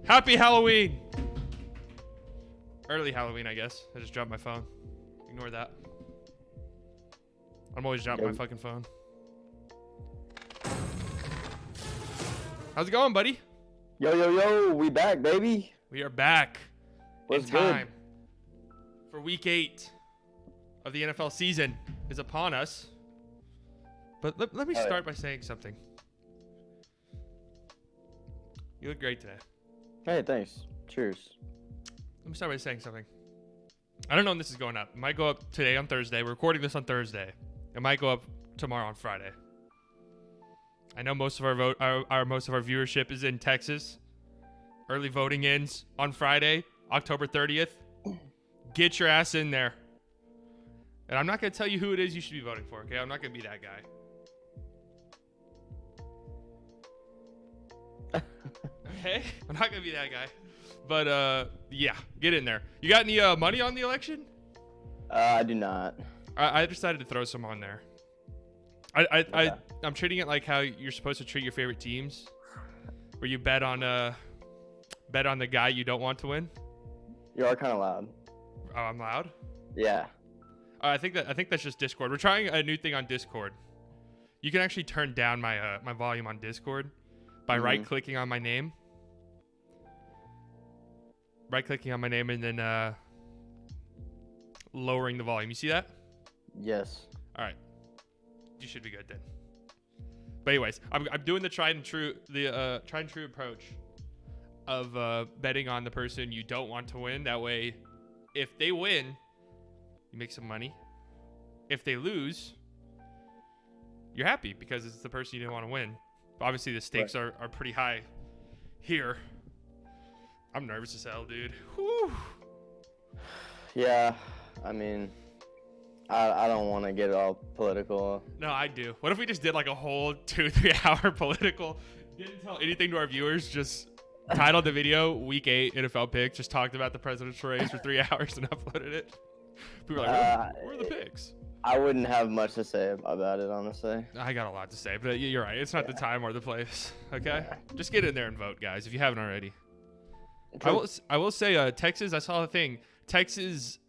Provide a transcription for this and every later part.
Happy Halloween. Early Halloween, I guess. I just dropped my phone. Ignore that. I'm always dropping my fucking phone. How's it going, buddy? Yo, we back, baby. We are back. What's in time for week 8 of the NFL season is upon us. But let me start by saying something. You look great today. Hey, thanks. Cheers. Let me start by saying something. I don't know when this is going up. It might go up today on Thursday. We're recording this on Thursday. It might go up tomorrow on Friday. I know most of our most of our viewership is in Texas. Early voting ends on Friday, October 30th. Get your ass in there. And I'm not going to tell you who it is you should be voting for, okay? I'm not going to be that guy. Okay? I'm not going to be that guy. But, yeah, get in there. You got any money on the election? I do not. I decided to throw some on there. I'm treating it like how you're supposed to treat your favorite teams, where you bet on the guy you don't want to win. You are kind of loud. Oh, I'm loud? Yeah. I think that's just Discord. We're trying a new thing on Discord. You can actually turn down my my volume on Discord by right-clicking on my name. Right-clicking on my name and then lowering the volume. You see that? Yes. All right. You should be good then. But anyways, I'm doing the tried and true approach of betting on the person you don't want to win. That way, if they win, you make some money. If they lose, you're happy because it's the person you didn't want to win. But obviously, the stakes are pretty high here. I'm nervous as hell, dude. Whew. Yeah, I mean, I don't want to get all political. No, I do. What if we just did like a whole 2-3 hour political? Didn't tell anything to our viewers. Just titled the video "Week 8 NFL Picks." Just talked about the presidential race for 3 hours and uploaded it. People were like, "Where are the picks?" I wouldn't have much to say about it, honestly. I got a lot to say, but you're right. It's not the time or the place. Okay, just get in there and vote, guys, if you haven't already. I will say, Texas. I saw a thing. Texas,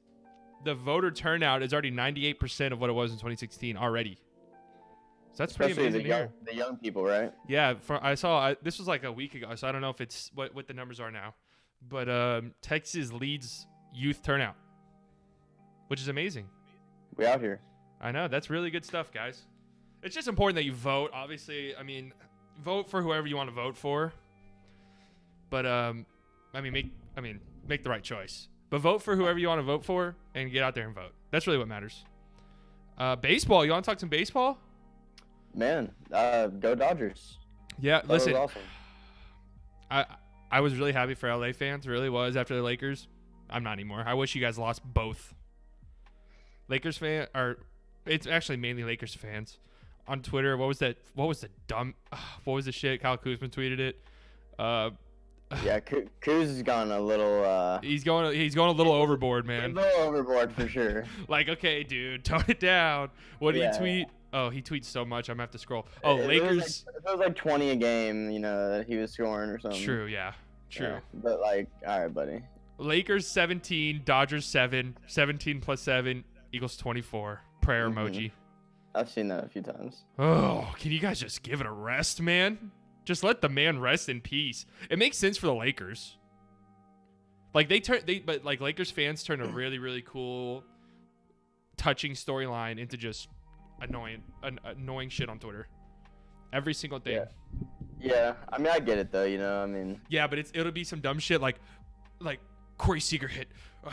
the voter turnout is already 98% of what it was in 2016 already. So that's pretty amazing. The young people, right? Yeah, this was like a week ago, so I don't know if it's what the numbers are now. But Texas leads youth turnout, which is amazing. We out here. I know, that's really good stuff, guys. It's just important that you vote. Obviously, I mean, vote for whoever you want to vote for. But make the right choice. But vote for whoever you want to vote for and get out there and vote. That's really what matters. Baseball. You want to talk some baseball? Man, go Dodgers. Yeah, that listen. Was awesome. I was really happy for LA fans. Really was after the Lakers. I'm not anymore. I wish you guys lost both. It's actually mainly Lakers fans on Twitter. What was the shit? Kyle Kuzma tweeted it. Yeah, Kuz has gone a little. He's going a little overboard, man. A little overboard for sure. Like, okay, dude, tone it down. What did he tweet? Oh, he tweets so much. I'm gonna have to scroll. Oh, Lakers. It was like 20 a game, that he was scoring or something. True, yeah, true. Yeah, but like, all right, buddy. Lakers 17, Dodgers 7, 17 plus 7 equals 24. Prayer emoji. I've seen that a few times. Oh, can you guys just give it a rest, man? Just let the man rest in peace. It makes sense for the Lakers. Like but Lakers fans turn a really, really cool, touching storyline into just annoying shit on Twitter. Every single thing. Yeah. I mean, I get it though. Yeah, but it'll be some dumb shit like Corey Seager hit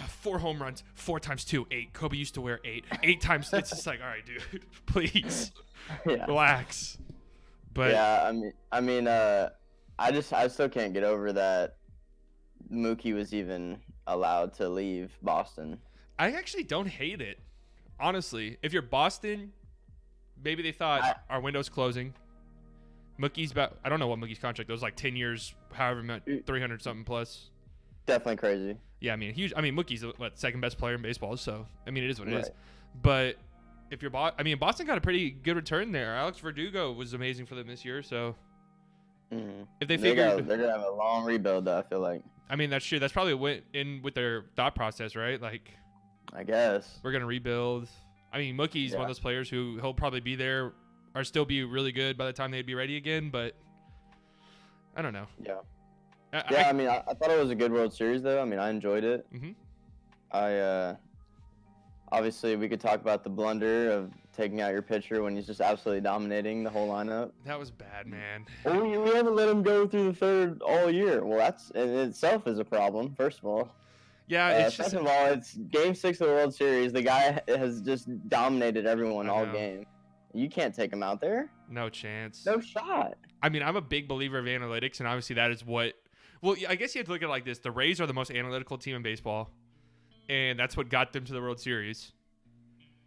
4 home runs, 4 times 2, 8. Kobe used to wear 8 times. It's just like, all right, dude, please relax. But yeah, I still can't get over that Mookie was even allowed to leave Boston. I actually don't hate it, honestly. If you're Boston, maybe they thought our window's closing. Mookie's I don't know what Mookie's contract was, like 10 years, however much, 300 something plus. Definitely crazy. Yeah, I mean, Mookie's the second best player in baseball, so I mean, it is what it is. But if you're Boston got a pretty good return there. Alex Verdugo was amazing for them this year, so If they figured, they're gonna have a long rebuild, though, I feel like. I mean, that's true. That's probably went in with their thought process, right? Like, I guess we're gonna rebuild. I mean, Mookie's one of those players who he'll probably be there or still be really good by the time they'd be ready again. But I don't know. Yeah. I mean, I thought it was a good World Series, though. I mean, I enjoyed it. Obviously, we could talk about the blunder of taking out your pitcher when he's just absolutely dominating the whole lineup. That was bad, man. Well, we haven't let him go through the third all year. Well, that's in itself is a problem, first of all. Yeah, it's second of all, it's Game 6 of the World Series. The guy has just dominated everyone all game. You can't take him out there. No chance. No shot. I mean, I'm a big believer of analytics, and obviously that is what – well, I guess you have to look at it like this. The Rays are the most analytical team in baseball, and that's what got them to the World Series.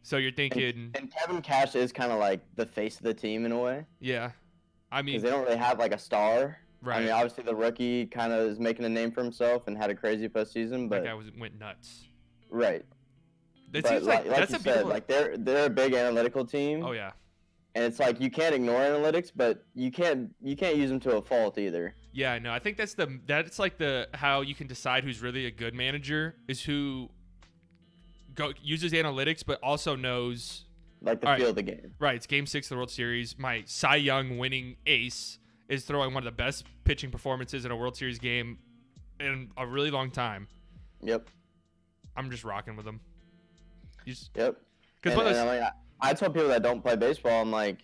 So you're thinking... And Kevin Cash is kind of like the face of the team in a way. Yeah. I mean... Because they don't really have like a star. Right. I mean, obviously the rookie kind of is making a name for himself and had a crazy postseason, but... That guy went nuts. Right. It but seems like that's you said, like they're a big analytical team. Oh, yeah. And it's like you can't ignore analytics, but you can't use them to a fault either. Yeah, I know. I think that's like how you can decide who's really a good manager is who uses analytics but also knows like the feel of the game. Right, it's Game 6 of the World Series. My Cy Young winning ace is throwing one of the best pitching performances in a World Series game in a really long time. Yep. I'm just rocking with him. Yep. Because I tell people that don't play baseball, I'm like,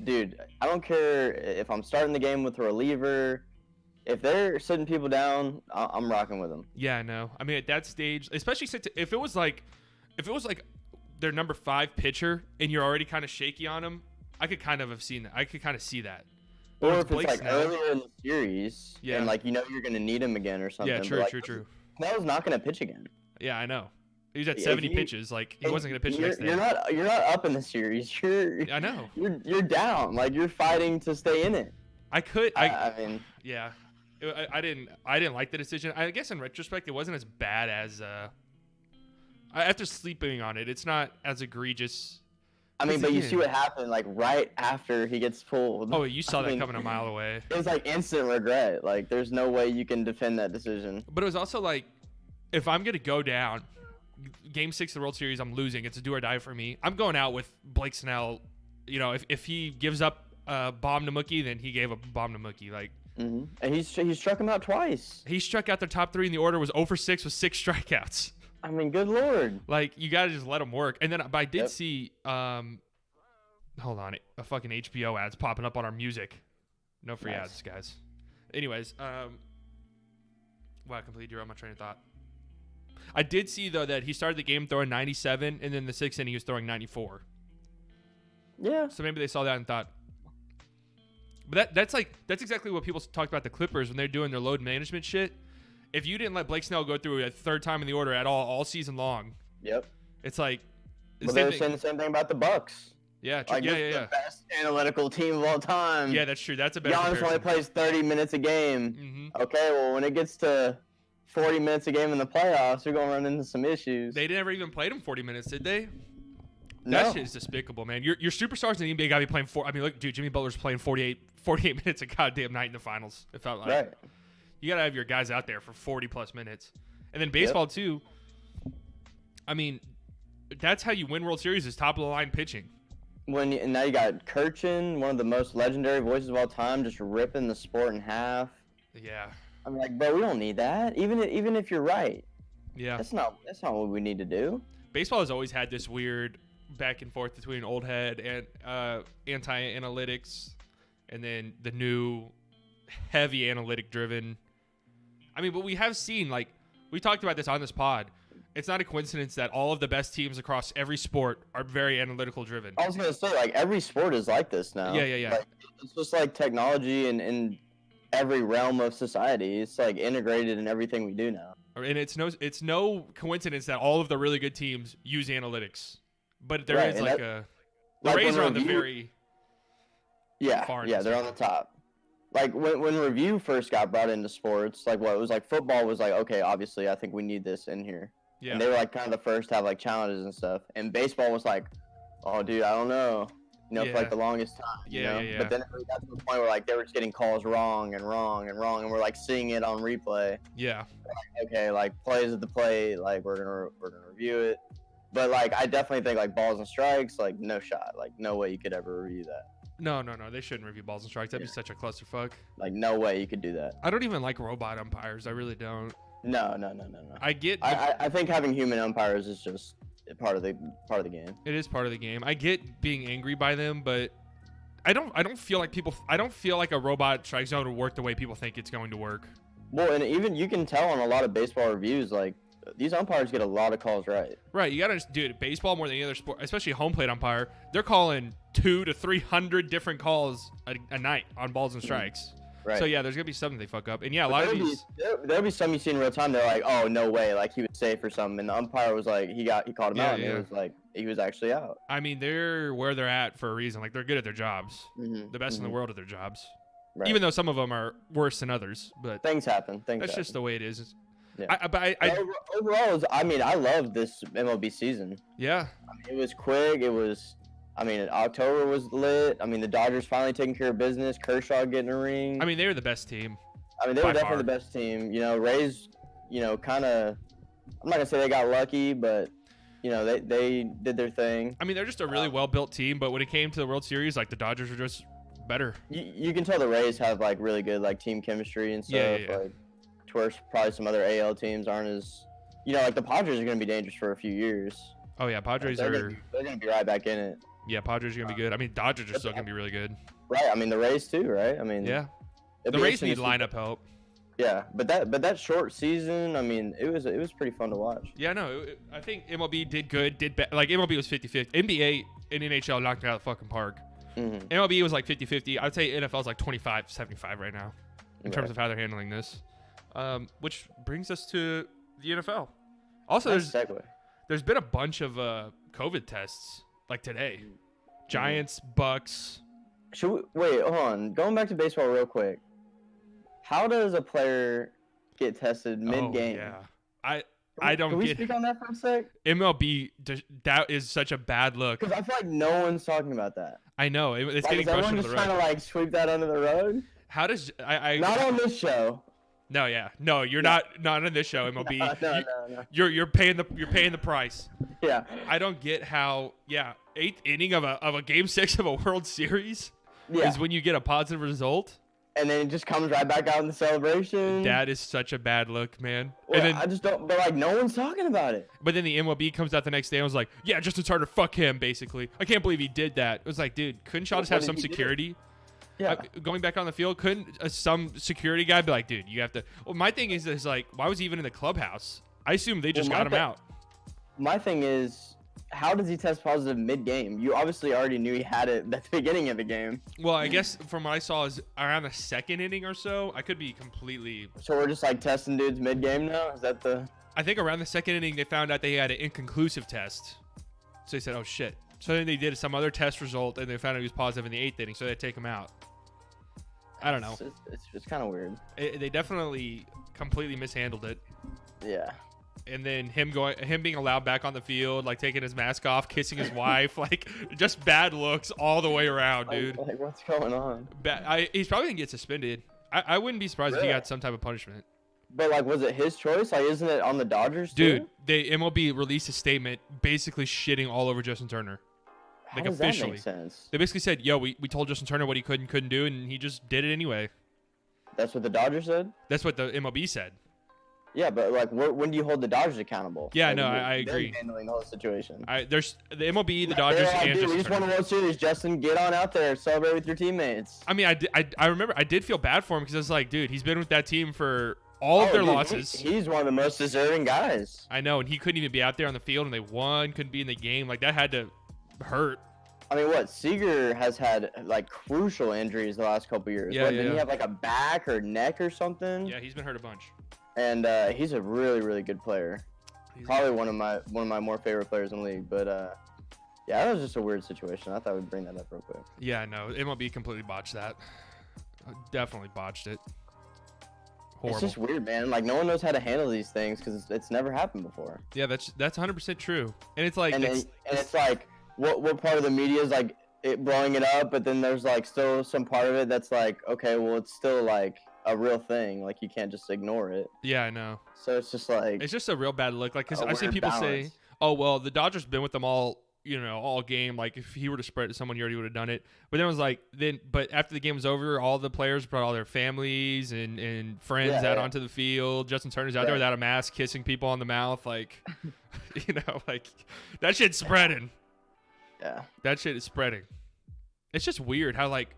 dude, I don't care if I'm starting the game with a reliever. If they're sitting people down, I'm rocking with them. Yeah, I know. I mean, at that stage, especially if it was like their number 5 pitcher and you're already kind of shaky on him, I could kind of have seen that. I could kind of see that. Or if it's like earlier in the series, and like you know you're gonna need him again or something. Yeah, true. Snell's not gonna pitch again. Yeah, I know. He was at 70 pitches. Like he wasn't gonna pitch next day. You're not up in the series. I know. You're down. Like you're fighting to stay in it. I mean, yeah. I didn't like the decision. I guess in retrospect, it wasn't as bad as after sleeping on it. It's not as egregious. I mean, but you see what happened like right after he gets pulled. Oh, you saw that coming a mile away. It was like instant regret. Like there's no way you can defend that decision. But it was also like, if I'm gonna go down, Game 6 of the World Series, I'm losing. It's a do or die for me. I'm going out with Blake Snell. You know, if he gives up a bomb to Mookie, then he gave a bomb to Mookie. Like, and he struck him out twice. He struck out their top 3 in the order. Was 0 for 6 with 6 strikeouts. I mean, good lord. Like, you gotta just let him work. And then, but I did see, hold on, a fucking HBO ads popping up on our music. No free ads, guys. Anyways, wow, I completely derailed my train of thought. I did see, though, that he started the game throwing 97, and then the 6th inning he was throwing 94. Yeah. So maybe they saw that and thought. But that's exactly what people talked about the Clippers when they're doing their load management shit. If you didn't let Blake Snell go through a third time in the order at all season long. Yep. It's like. Well, they were saying the same thing about the Bucks. Yeah, true. Like, the best analytical team of all time. Yeah, that's true. That's a better Giannis only plays 30 minutes a game. Mm-hmm. Okay, well, when it gets to 40 minutes a game in the playoffs, you're going to run into some issues. They never even played him 40 minutes, did they? No. That shit is despicable, man. Your superstars in the NBA got to be playing I mean, look, dude, Jimmy Butler's playing 48 minutes a goddamn night in the finals. It felt like. Right. You got to have your guys out there for 40-plus minutes. And then baseball, too. I mean, that's how you win World Series is top-of-the-line pitching. And now you got Kirchin, one of the most legendary voices of all time, just ripping the sport in half. Yeah. I'm like, but we don't need that. Even if you're right. Yeah. That's not what we need to do. Baseball has always had this weird back and forth between old head and anti-analytics and then the new heavy analytic-driven. I mean, but we have seen, like, we talked about this on this pod. It's not a coincidence that all of the best teams across every sport are very analytical driven. I was going to say, like, every sport is like this now. Yeah. Like, it's just like technology in every realm of society. It's, like, integrated in everything we do now. And it's no coincidence that all of the really good teams use analytics. But there is, like, the Rays are on the very far. Yeah, they're on the top. Like, when review first got brought into sports, like, it was like football was like, okay, obviously, I think we need this in here. Yeah. And they were like kind of the first to have like challenges and stuff. And baseball was like, oh, dude, I don't know. for like the longest time. Yeah. But then it got to the point where like they were just getting calls wrong, and we're like seeing it on replay. Yeah. Like, okay, like plays at the plate, like we're gonna review it. But like I definitely think like balls and strikes, like no shot, like no way you could ever review that. No. They shouldn't review balls and strikes. That'd be such a clusterfuck. Like no way you could do that. I don't even like robot umpires. I really don't. No. I think having human umpires is just part of the game. It is part of the game. I get being angry by them, but I don't feel like a robot strike zone would work the way people think it's going to work. Well, and even you can tell on a lot of baseball reviews, like these umpires get a lot of calls right. Right, you gotta do it. Baseball more than any other sport, especially home plate umpire. They're calling 200 to 300 different calls a night on balls and strikes. Right. So yeah, there's gonna be something they fuck up, and yeah, a lot of these. There'll be some you see in real time. They're like, oh no way, like he was safe or something, and the umpire was like, he called him out, and it was like he was actually out. I mean, they're where they're at for a reason. Like they're good at their jobs, the best in the world at their jobs. Right. Even though some of them are worse than others, but things happen. That's just the way it is. Yeah. Overall, I love this MLB season. Yeah. It was quick. October was lit. The Dodgers finally taking care of business. Kershaw getting a ring. They were the best team. They were definitely the best team. Rays, kind of. I'm not gonna say they got lucky, but they did their thing. They're just a really well-built team, but when it came to the World Series, like the Dodgers were just better. You can tell the Rays have like really good like team chemistry and stuff. Yeah. Like, to where probably some other AL teams aren't as. Like the Padres are gonna be dangerous for a few years. Oh yeah, Padres they're gonna be right back in it. Yeah, Padres are gonna be good. Dodgers are still gonna be really good. Right. The Rays too, right? Yeah. The Rays need lineup help. Yeah, but that short season, it was pretty fun to watch. Yeah, no, I think MLB did good, like MLB was 50-50. NBA and NHL knocked it out of the fucking park. Mm-hmm. MLB was like 50-50. I'd say NFL's like 25-75 right now in terms of how they're handling this. Which brings us to the NFL. Also, there's been a bunch of COVID tests like today. Giants, Bucks. Wait, hold on. Going back to baseball real quick. How does a player get tested mid-game? Oh, yeah. I don't get. Can we speak on that for a sec? MLB, that is such a bad look. Because I feel like no one's talking about that. I know. It's getting brushed under the rug. Is everyone just trying to sweep that under the rug? How does not on this show. No, yeah, no, you're not on this show, MLB. No. You're paying the price. Yeah. I don't get how. Yeah, 8th inning of a Game 6 of a World Series is when you get a positive result. And then it just comes right back out in the celebration. That is such a bad look, man. Well, and then, I just don't. But no one's talking about it. But then the MLB comes out the next day and was like, "Yeah, Justin Turner, fuck him." Basically, I can't believe he did that. It was like, dude, couldn't Shaw just have some security? Yeah. Going back on the field, couldn't some security guy be like, dude, you have to. Well, my thing is like, why was he even in the clubhouse? I assume they just got him out. My thing is, how does he test positive mid-game? You obviously already knew he had it at the beginning of the game. Well, I guess from what I saw is around the 2nd inning or so. I could be completely. So we're just testing dudes mid-game now? Is that the? I think around the 2nd inning they found out they had an inconclusive test. So they said, oh shit. So then they did some other test result and they found out he was positive in the 8th inning. So they take him out. I don't know. It's kind of weird. They definitely completely mishandled it. Yeah. And then him being allowed back on the field, like taking his mask off, kissing his wife, like just bad looks all the way around, dude. Like what's going on? He's probably gonna get suspended. I wouldn't be surprised if he got some type of punishment. But was it his choice? Isn't it on the Dodgers too? Dude, MLB released a statement basically shitting all over Justin Turner. How does officially. That make sense? They basically said, "Yo, we told Justin Turner what he could and couldn't do, and he just did it anyway." That's what the Dodgers said? That's what the MLB said. Yeah, but when do you hold the Dodgers accountable? Yeah, no, I agree. Handling the whole situation. There's the MLB, the Dodgers, and we just won the World Series. Justin, get on out there, celebrate with your teammates. I remember I did feel bad for him because I was like, dude, he's been with that team for all of their losses. He's one of the most deserving guys. I know, and he couldn't even be out there on the field, and they won, couldn't be in the game. Like that had to hurt. Seager has had crucial injuries the last couple years. Didn't he have a back or neck or something? Yeah, he's been hurt a bunch. And he's a really, really good player. Probably one of my more favorite players in the league. But yeah, that was just a weird situation. I thought we'd bring that up real quick. Yeah, no, MLB completely botched that. Definitely botched it. Horrible. It's just weird, man. No one knows how to handle these things because it's never happened before. Yeah, that's 100% true. And it's like, it's like, what part of the media is it blowing it up, but then there's like still some part of it that's like, okay, well, it's still like a real thing. Like you can't just ignore it. Yeah, I know. So it's just like It's just a real bad look. Like, because a I've seen weird people balance. say, "Oh, well, the Dodgers been with them all, all game. Like, if he were to spread it to someone, he already would have done it." But then it was like, but after the game was over, all the players brought all their families and friends out onto the field. Justin Turner's out there without a mask, kissing people on the mouth. Like, like that shit's spreading. Yeah, that shit is spreading. It's just weird how like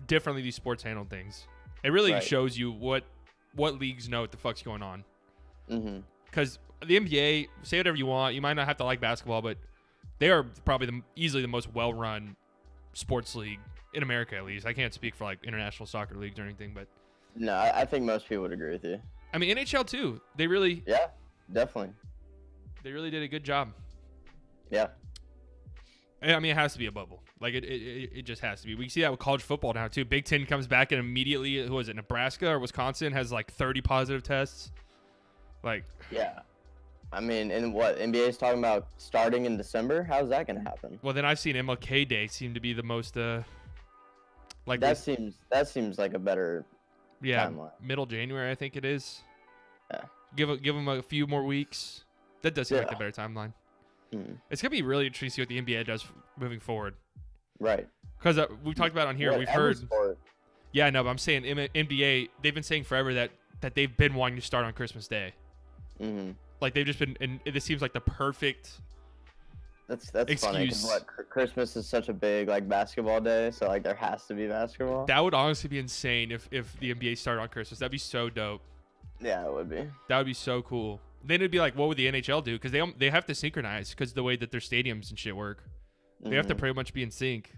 differently these sports handle things. It really shows you what leagues know what the fuck's going on. Because the NBA, say whatever you want, you might not have to like basketball, but they are probably easily the most well-run sports league in America, at least. I can't speak for like international soccer leagues or anything, but no, I think most people would agree with you. I mean, NHL too. They really, definitely. They really did a good job. Yeah. I mean, it has to be a bubble. Like it just has to be. We see that with college football now too. Big Ten comes back and immediately, who was it, Nebraska or Wisconsin has like 30 positive tests. Like, yeah. I mean, and what NBA is talking about starting in December? How's that going to happen? Well, then I've seen MLK Day seem to be the most like that seems like a better timeline. Middle January I think it is. Yeah. Give them a few more weeks. That does seem like a better timeline. It's gonna be really interesting to see what the NBA does moving forward. Right. Because we've talked about it on here. We've heard. Sport. Yeah, no, but I'm saying NBA. They've been saying forever that they've been wanting to start on Christmas Day. Like they've just been, and this seems like the perfect. That's excuse. Funny. 'Cause Christmas is such a big like basketball day, so like there has to be basketball. That would honestly be insane if the NBA started on Christmas. That'd be so dope. Yeah, it would be. That would be so cool. Then it'd be like, what would the NHL do? Because they have to synchronize because the way that their stadiums and shit work. They have to pretty much be in sync.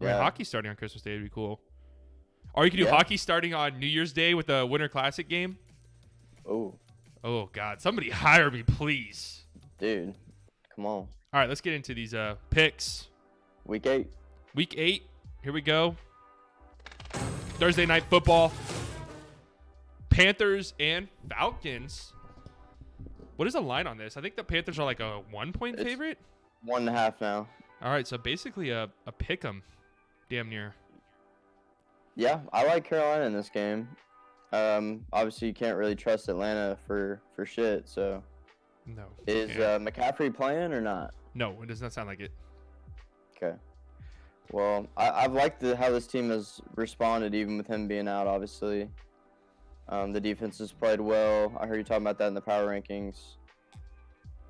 I mean, hockey starting on Christmas Day would be cool. Or you could do hockey starting on New Year's Day with a Winter Classic game. Oh, God. Somebody hire me, please. Dude, come on. All right, let's get into these picks. Week 8. Week 8. Here we go. Thursday night football. Panthers and Falcons. What is the line on this? I think the Panthers are like a 1-point favorite. 1.5 now. All right, so basically a pick 'em, damn near. Yeah, I like Carolina in this game. Obviously you can't really trust Atlanta for shit. So, no. Is McCaffrey playing or not? No, it does not sound like it. Okay. Well, I've liked how this team has responded, even with him being out. Obviously, the defense has played well. I heard you talking about that in the power rankings.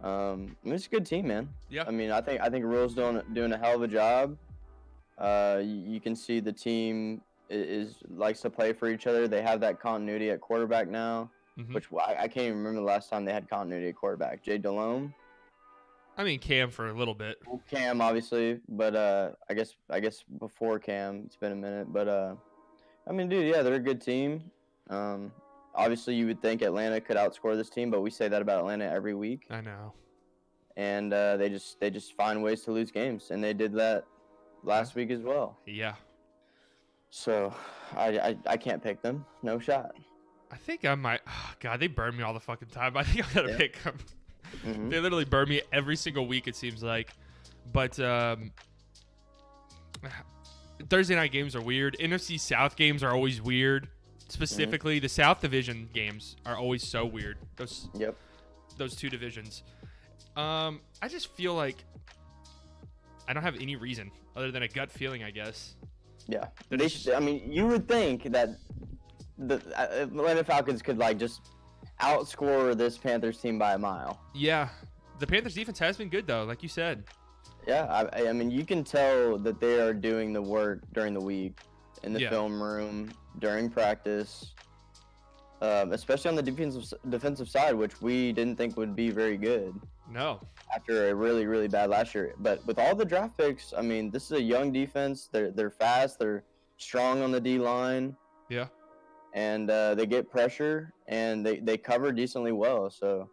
I mean, it's a good team, man. Yeah. I mean, I think Rule's doing a hell of a job. You can see the team likes to play for each other. They have that continuity at quarterback now, which I can't even remember the last time they had continuity at quarterback. Jay Delhomme. I mean, Cam for a little bit. Cam, obviously, but I guess before Cam, it's been a minute. But I mean, dude, yeah, they're a good team. Obviously, you would think Atlanta could outscore this team, but we say that about Atlanta every week. I know. And they just find ways to lose games, and they did that last week as well. Yeah. So I can't pick them. No shot. I think I might. Oh, God, they burn me all the fucking time. I think I'm gonna pick them. They literally burn me every single week, it seems like. But Thursday night games are weird. NFC South games are always weird. Specifically, the South Division games are always so weird. Those two divisions. I just feel like I don't have any reason other than a gut feeling, I guess. Yeah. I mean, you would think that the Atlanta Falcons could like just outscore this Panthers team by a mile. Yeah. The Panthers defense has been good though, like you said. Yeah, I mean, you can tell that they are doing the work during the week in the film room, during practice, especially on the defensive side, which we didn't think would be very good. No. After a really, really bad last year. But with all the draft picks, I mean, this is a young defense. They're fast. They're strong on the D-line. Yeah. And they get pressure, and they cover decently well. So,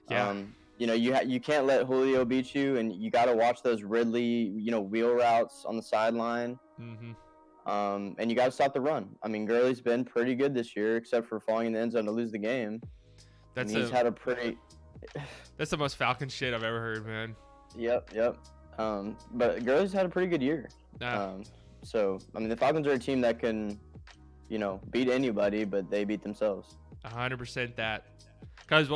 you can't let Julio beat you, and you got to watch those Ridley, wheel routes on the sideline. And you got to stop the run. I mean, Gurley's been pretty good this year, except for falling in the end zone to lose the game. He's had a pretty. That's the most Falcon shit I've ever heard, man. Yep. But Gurley's had a pretty good year. Nah. So I mean, the Falcons are a team that can, beat anybody, but they beat themselves. 100% that. Because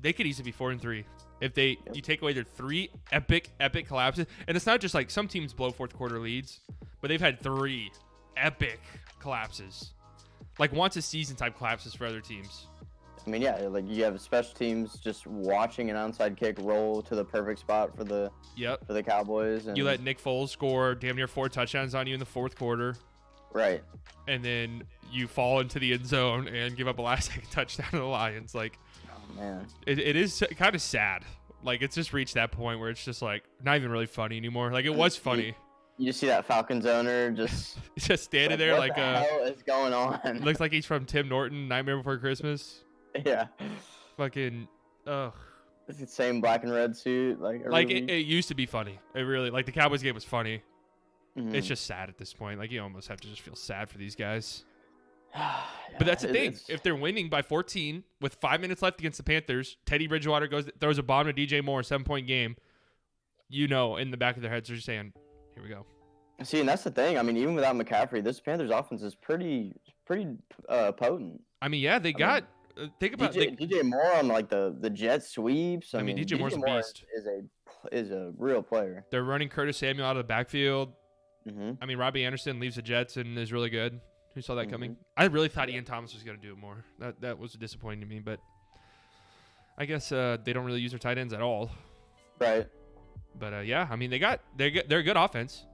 they could easily be 4-3 if you take away their 3 epic collapses. And it's not just like some teams blow fourth quarter leads, but they've had 3 epic collapses, like once a season type collapses for other teams. I mean, yeah, like you have special teams just watching an onside kick roll to the perfect spot for the Cowboys, and you let Nick Foles score damn near 4 touchdowns on you in the fourth quarter, right? And then you fall into the end zone and give up a last-second touchdown to the Lions. Like, oh man, it is kind of sad. Like, it's just reached that point where it's just like not even really funny anymore. Like, it was funny. You just see that Falcons owner just standing there what the hell is going on? Looks like he's from Tim Norton, Nightmare Before Christmas. Yeah. Fucking, ugh. It's the same black and red suit. Like it used to be funny. It really, like the Cowboys game was funny. Mm-hmm. It's just sad at this point. Like you almost have to just feel sad for these guys. But that's the thing. If they're winning by 14 with 5 minutes left against the Panthers, Teddy Bridgewater throws a bomb to DJ Moore, 7-point game. In the back of their heads, they're just saying, "Here we go." See, and that's the thing. I mean, even without McCaffrey, this Panthers offense is pretty potent. I mean, yeah, they got. Think about DJ Moore on like the jet sweeps. I mean, DJ Moore's a beast. Is a real player. They're running Curtis Samuel out of the backfield. Mm-hmm. I mean, Robbie Anderson leaves the Jets and is really good. Who saw that coming? I really thought Ian Thomas was going to do it more. That was disappointing to me, but I guess they don't really use their tight ends at all. Right. But yeah, I mean they're a good offense.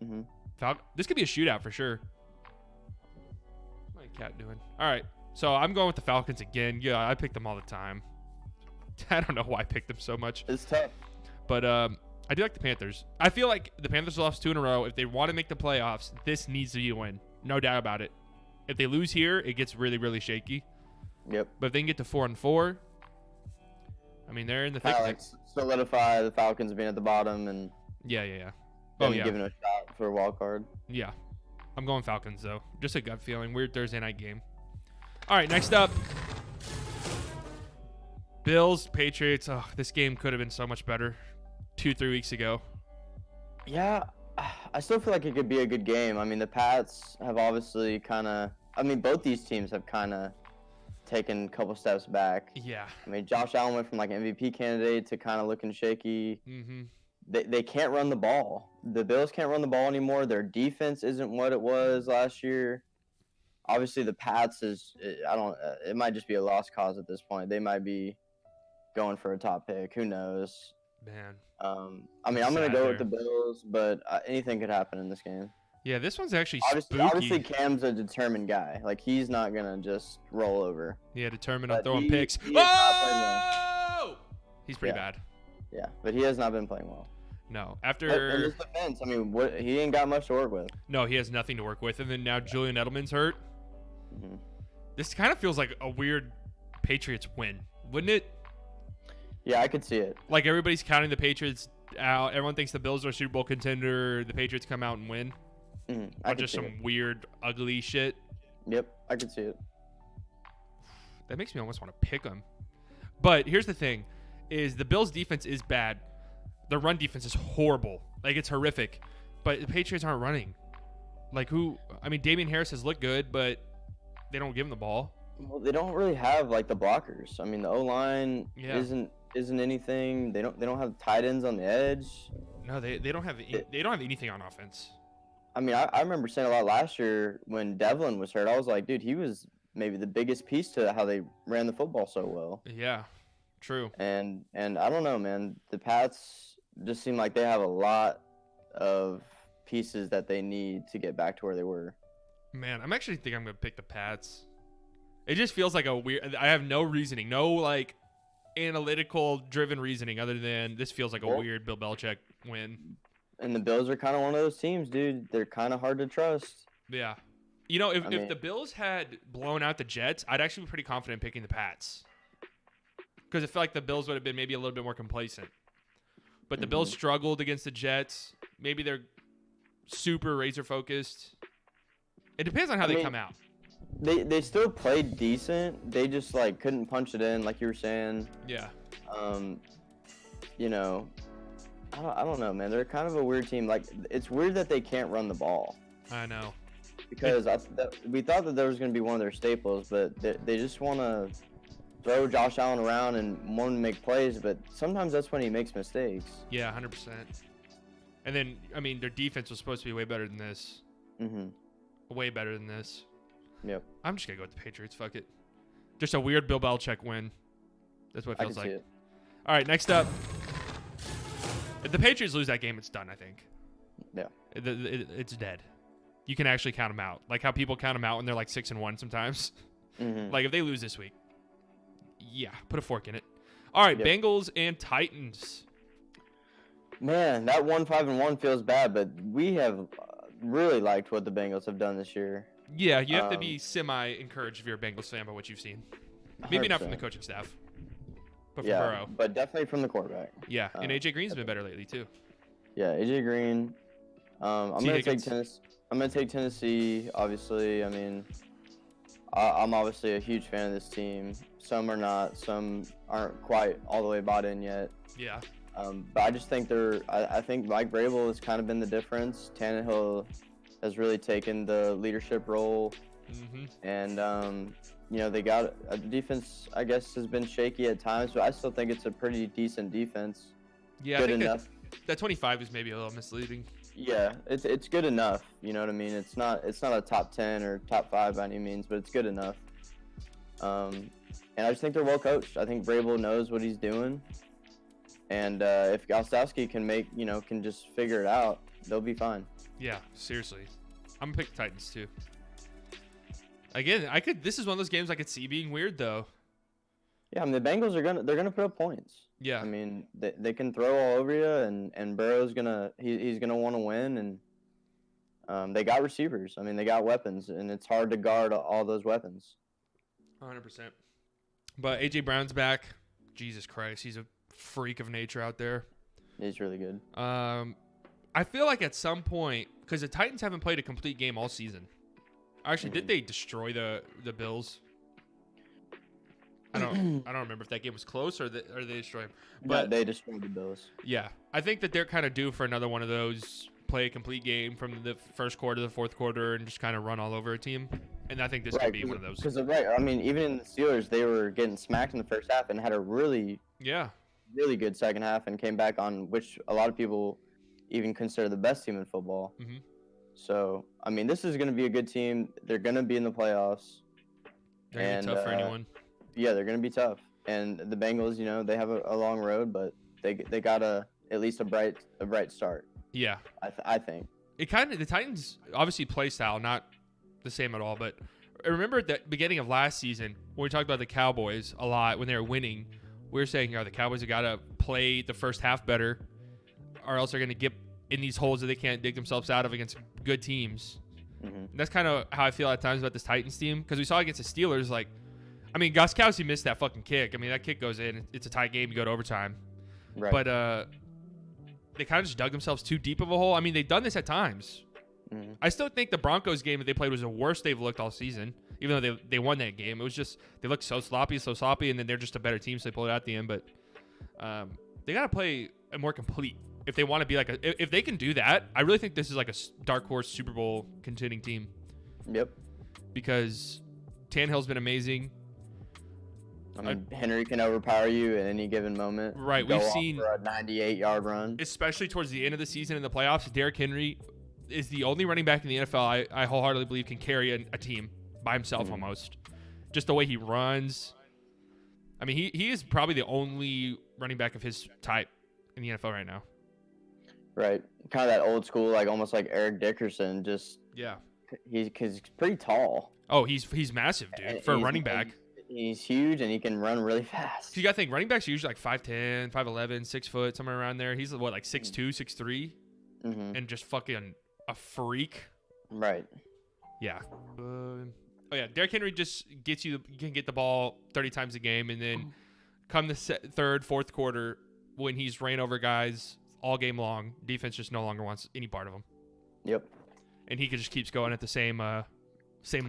Mm-hmm. This could be a shootout for sure. What's my cat doing? All right. So I'm going with the Falcons again. Yeah, I pick them all the time. I don't know why I picked them so much. It's tough. But I do like the Panthers. I feel like the Panthers lost 2 in a row. If they want to make the playoffs, this needs to be a win. No doubt about it. If they lose here, it gets really, really shaky. Yep. But if they can get to 4-4, I mean, they're in the thick of it. Solidify the Falcons being at the bottom and yeah. giving a shot for a wild card. Yeah. I'm going Falcons, though. Just a gut feeling. Weird Thursday night game. All right, next up. Bills, Patriots. Oh, this game could have been so much better 2-3 weeks ago. Yeah, I still feel like it could be a good game. I mean, the Pats have obviously both these teams have kind of taken a couple steps back. Yeah. I mean, Josh Allen went from like MVP candidate to kind of looking shaky. Mm-hmm. They can't run the ball. The Bills can't run the ball anymore. Their defense isn't what it was last year. Obviously, the Pats it might just be a lost cause at this point. They might be going for a top pick. Who knows? Man. I mean, I'm going to go with the Bills, but anything could happen in this game. Yeah, this one's actually spooky. Obviously, Cam's a determined guy. Like, he's not going to just roll over. Yeah, determined on throwing picks. He's pretty bad. Yeah, but he has not been playing well. No. After in his defense, I mean, he ain't got much to work with. No, he has nothing to work with. And then now Julian Edelman's hurt. Mm-hmm. This kind of feels like a weird Patriots win, wouldn't it? Yeah, I could see it. Like everybody's counting the Patriots out. Everyone thinks the Bills are a Super Bowl contender. The Patriots come out and win. Mm-hmm. Or just some weird, ugly shit. Yep, I could see it. That makes me almost want to pick them. But here's the thing, is the Bills' defense is bad. The run defense is horrible. Like, it's horrific. But the Patriots aren't running. Like, Damian Harris has looked good, but they don't give him the ball. Well, they don't really have, like, the blockers. I mean, the O-line isn't anything. They don't have tight ends on the edge. No, they don't have anything on offense. I mean, I remember saying a lot last year when Devlin was hurt. I was like, dude, he was maybe the biggest piece to how they ran the football so well. Yeah, true. And I don't know, man. The Pats just seem like they have a lot of pieces that they need to get back to where they were. Man, I'm actually think I'm going to pick the Pats. It just feels like I have no reasoning, no like analytical driven reasoning other than this feels like a weird Bill Belichick win. And the Bills are kind of one of those teams, dude. They're kind of hard to trust. Yeah. If the Bills had blown out the Jets, I'd actually be pretty confident picking the Pats. Because I feel like the Bills would have been maybe a little bit more complacent. But the Bills struggled against the Jets. Maybe they're super razor focused. It depends on how they come out. They still played decent. They just like couldn't punch it in, like you were saying. Yeah. I don't know, man. They're kind of a weird team. Like, it's weird that they can't run the ball. I know. Because we thought that there was going to be one of their staples, but they just want to throw Josh Allen around and want him to make plays, but sometimes that's when he makes mistakes. Yeah, 100%. And then, I mean, their defense was supposed to be way better than this. Mm-hmm. Way better than this. Yep. I'm just going to go with the Patriots. Fuck it. Just a weird Bill Belichick win. That's what it feels like. See it. All right, next up. If the Patriots lose that game, it's done, I think. Yeah. It's dead. You can actually count them out. Like how people count them out when they're like 6-1 sometimes. Mm-hmm. Like if they lose this week, yeah, put a fork in it. All right, Yep. Bengals and Titans. Man, that 1-5-1 feels bad, but we have really liked what the Bengals have done this year. Yeah, you have to be semi-encouraged if you're a Bengals fan by what you've seen. Maybe not from the coaching staff, but from Burrow. But definitely from the quarterback. Yeah, and AJ Green's been better lately too. Yeah, AJ Green. I'm gonna take Tennessee. I'm gonna take Tennessee. Obviously, I mean, I'm obviously a huge fan of this team. Some are not. Some aren't quite all the way bought in yet. Yeah. But I just think I think Mike Vrabel has kind of been the difference. Tannehill has really taken the leadership role, and you know, they got the defense. I guess has been shaky at times, but I still think it's a pretty decent defense. Yeah, good I think enough. That 25 is maybe a little misleading. Yeah, it's good enough. You know what I mean? It's not a top 10 or top 5 by any means, but it's good enough. And I just think they're well coached. I think Vrabel knows what he's doing. And if Gostowski can just figure it out, they'll be fine. Yeah, seriously. I'm gonna pick the Titans too. Again, this is one of those games I could see being weird though. Yeah, I mean the Bengals they're gonna put up points. Yeah. I mean they can throw all over you, and Burrow's he's gonna want to win, and they got receivers. I mean they got weapons, and it's hard to guard all those weapons. 100%. But AJ Brown's back. Jesus Christ, he's a freak of nature out there. He's really good. I feel like at some point, because the Titans haven't played a complete game all season. Actually, did they destroy the Bills? I don't remember if that game was close or they destroyed them. But they destroyed the Bills. Yeah, I think that they're kind of due for another one of those play a complete game from the first quarter to the fourth quarter and just kind of run all over a team. And I think this could be one of those. Because I mean, even in the Steelers, they were getting smacked in the first half and had a really good second half and came back on, which a lot of people even consider the best team in football. Mm-hmm. So, I mean, this is going to be a good team. They're going to be in the playoffs. They're going to be tough for anyone. Yeah, they're going to be tough. And the Bengals, they have a long road, but they got at least a bright start. Yeah. I think. The Titans, obviously play style, not the same at all, but I remember at the beginning of last season when we talked about the Cowboys a lot when they were winning, we were saying, the Cowboys have got to play the first half better or else they're going to get in these holes that they can't dig themselves out of against good teams. Mm-hmm. That's kind of how I feel at times about this Titans team, because we saw against the Steelers, Gostowski missed that fucking kick. I mean, that kick goes in. It's a tight game. You go to overtime. Right. But they kind of just dug themselves too deep of a hole. I mean, they've done this at times. Mm-hmm. I still think the Broncos game that they played was the worst they've looked all season, even though they won that game. It was just they looked so sloppy, and then they're just a better team, so they pulled it out at the end. But they got to play a more complete if they want to be if they can do that. I really think this is like a dark horse Super Bowl contending team. Yep. Because Tannehill's been amazing. I mean, Henry can overpower you at any given moment. Right. We've seen for a 98-yard run, especially towards the end of the season in the playoffs. Derrick Henry is the only running back in the NFL I wholeheartedly believe can carry a team by himself almost. Just the way he runs. I mean, he is probably the only running back of his type in the NFL right now. Right. Kind of that old school, almost like Eric Dickerson. Just he's pretty tall. Oh, he's massive, dude, for a running back. He's huge and he can run really fast. So you got to think running backs are usually 5'10", 5'11", 6 foot, somewhere around there. He's 6'2", 6'3", and just fucking a freak. Right. Yeah. Derrick Henry just you can get the ball 30 times a game, and then come the third, fourth quarter when he's ran over guys all game long, defense just no longer wants any part of him. Yep. And he just keeps going at the same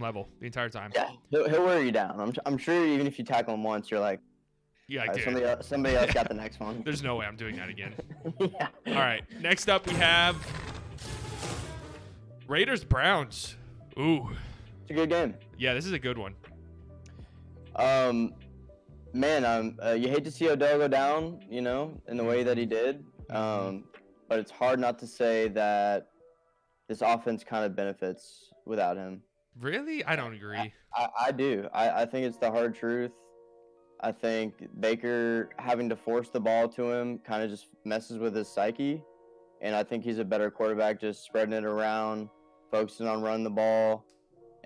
level the entire time. Yeah, he'll wear you down. I'm sure even if you tackle him once, you're like, Yeah, somebody else got the next one. There's no way I'm doing that again. Yeah. All right. Next up, we have Raiders Browns. Ooh. It's a good game. Yeah, this is a good one. Man, you hate to see Odell go down, in the way that he did. But it's hard not to say that this offense kind of benefits without him. Really? I don't agree. I do. I think it's the hard truth. I think Baker having to force the ball to him kind of just messes with his psyche. And I think he's a better quarterback just spreading it around, focusing on running the ball.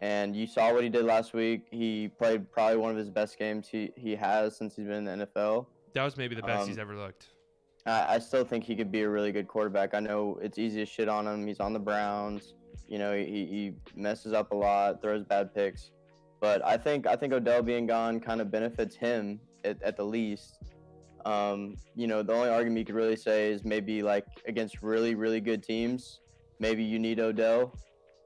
And you saw what he did last week. He played probably one of his best games he has since he's been in the NFL. That was maybe the best he's ever looked. I still think he could be a really good quarterback. I know it's easy to shit on him. He's on the Browns. He messes up a lot, throws bad picks. But I think Odell being gone kind of benefits him at the least. The only argument you could really say is maybe like against really, really good teams, maybe you need Odell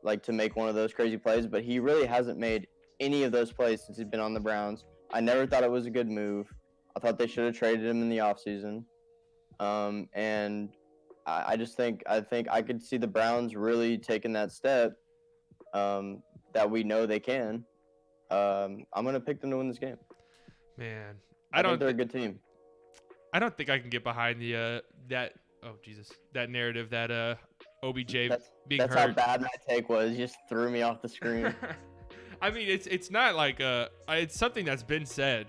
like to make one of those crazy plays. But he really hasn't made any of those plays since he's been on the Browns. I never thought it was a good move. I thought they should have traded him in the offseason. And I just think I could see the Browns really taking that step that we know they can. I'm gonna pick them to win this game. Man, I think they're a good team. I don't think I can get behind the that narrative that OBJ being hurt. That's how bad my take was. You just threw me off the screen. I mean, it's not like it's something that's been said,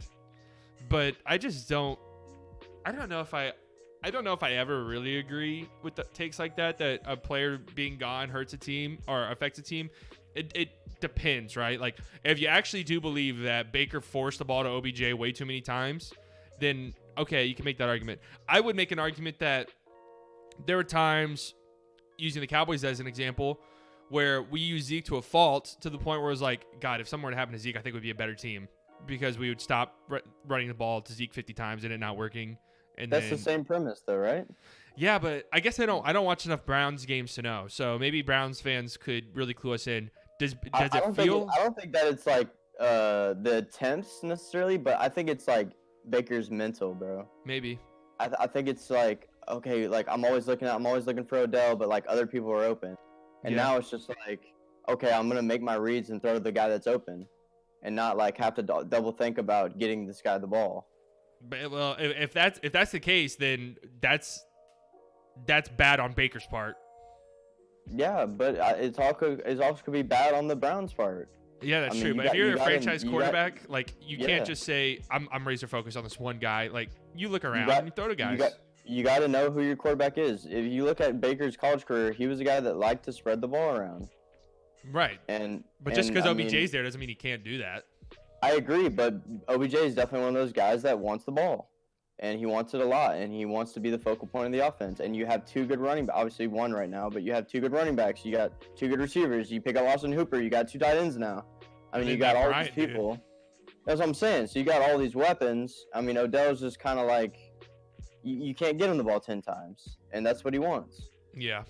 but I just don't. I don't know if I ever really agree with the takes like that a player being gone hurts a team or affects a team. It depends, right? Like, if you actually do believe that Baker forced the ball to OBJ way too many times, then, okay, you can make that argument. I would make an argument that there were times, using the Cowboys as an example, where we used Zeke to a fault to the point where it was like, God, if something were to happen to Zeke, I think we'd be a better team because we would stop running the ball to Zeke 50 times and it not working. And that's the same premise, though, right? Yeah, but I guess I don't watch enough Browns games to know. So maybe Browns fans could really clue us in. Does it feel? I don't think that it's like the attempts necessarily, but I think it's like Baker's mental, bro. Maybe. I think it's like, okay, like I'm always looking for Odell, but like other people are open, and now it's just like, okay, I'm gonna make my reads and throw to the guy that's open, and not like have to double think about getting this guy the ball. But, well, if that's the case, then that's bad on Baker's part. Yeah, but it also could be bad on the Browns' part. Yeah, that's true. But if you're a franchise quarterback, you can't just say, I'm razor focused on this one guy. Like, you look around and you throw to guys. You got to know who your quarterback is. If you look at Baker's college career, he was a guy that liked to spread the ball around. Right. But just because OBJ's there doesn't mean he can't do that. I agree, but OBJ is definitely one of those guys that wants the ball. And he wants it a lot, and he wants to be the focal point of the offense. And you have two good running backs, obviously one right now, but you have two good running backs. You got two good receivers. You pick up Austin Hooper. You got two tight ends now. I mean, you got all these people. Dude. That's what I'm saying. So you got all these weapons. I mean, Odell's just kind of like, you can't get him the ball 10 times, and that's what he wants. Yeah.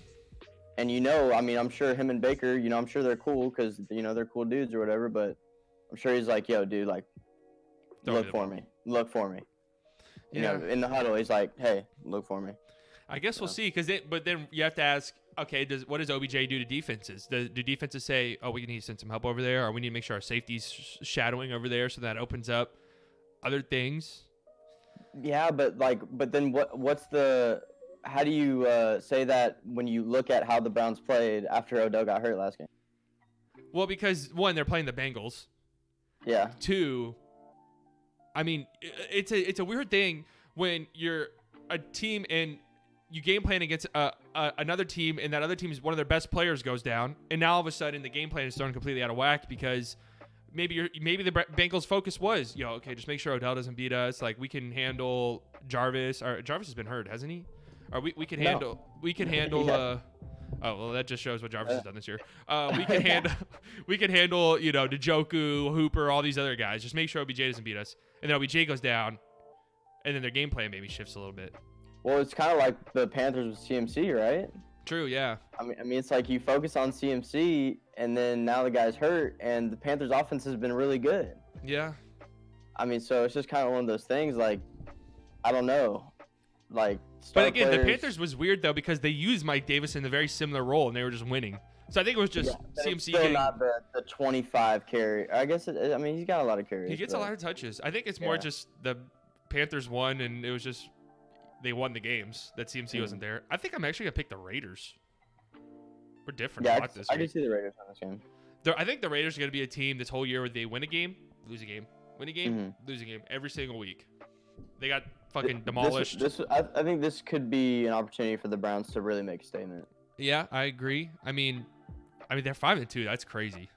And I'm sure him and Baker, I'm sure they're cool because, they're cool dudes or whatever, but I'm sure he's like, yo, dude, like, look for me. In the huddle, he's like, "Hey, look for me." I guess we'll see, but then you have to ask, okay, what does OBJ do to defenses? Do defenses say, "Oh, we need to send some help over there," or we need to make sure our safety's shadowing over there, so that opens up other things? Yeah, but then how do you say that when you look at how the Browns played after Odell got hurt last game? Well, because one, they're playing the Bengals. Yeah. Two, I mean, it's a weird thing when you're a team and you game plan against another team, and that other team's one of their best players goes down, and now all of a sudden the game plan is thrown completely out of whack because maybe the Bengals' focus was, okay, just make sure Odell doesn't beat us. Like, we can handle Jarvis. Or Jarvis has been hurt, hasn't he? Or we can handle. Yeah. Oh, well, that just shows what Jarvis has done this year. We can handle, Njoku, Hooper, all these other guys. Just make sure OBJ doesn't beat us. And then OBJ goes down, and then their game plan maybe shifts a little bit. Well, it's kind of like the Panthers with CMC, right? True, yeah. I mean, it's like you focus on CMC, and then now the guy's hurt, and the Panthers' offense has been really good. Yeah. I mean, so it's just kind of one of those things. Like, I don't know. Like, but again, the Panthers was weird though because they used Mike Davis in a very similar role and they were just winning. So I think it was just CMC still getting not the 25 carry. I guess I mean, he's got a lot of carries. He gets a lot of touches. I think it's more just the Panthers won and it was just they won the games that CMC wasn't there. I think I'm actually gonna pick the Raiders. We're different a lot this week. I do see the Raiders on this game. I think the Raiders are gonna be a team this whole year where they win a game, lose a game, win a game, lose a game every single week. They got fucking demolished. I think this could be an opportunity for the Browns to really make a statement. Yeah, I agree. I mean they're 5-2. That's crazy.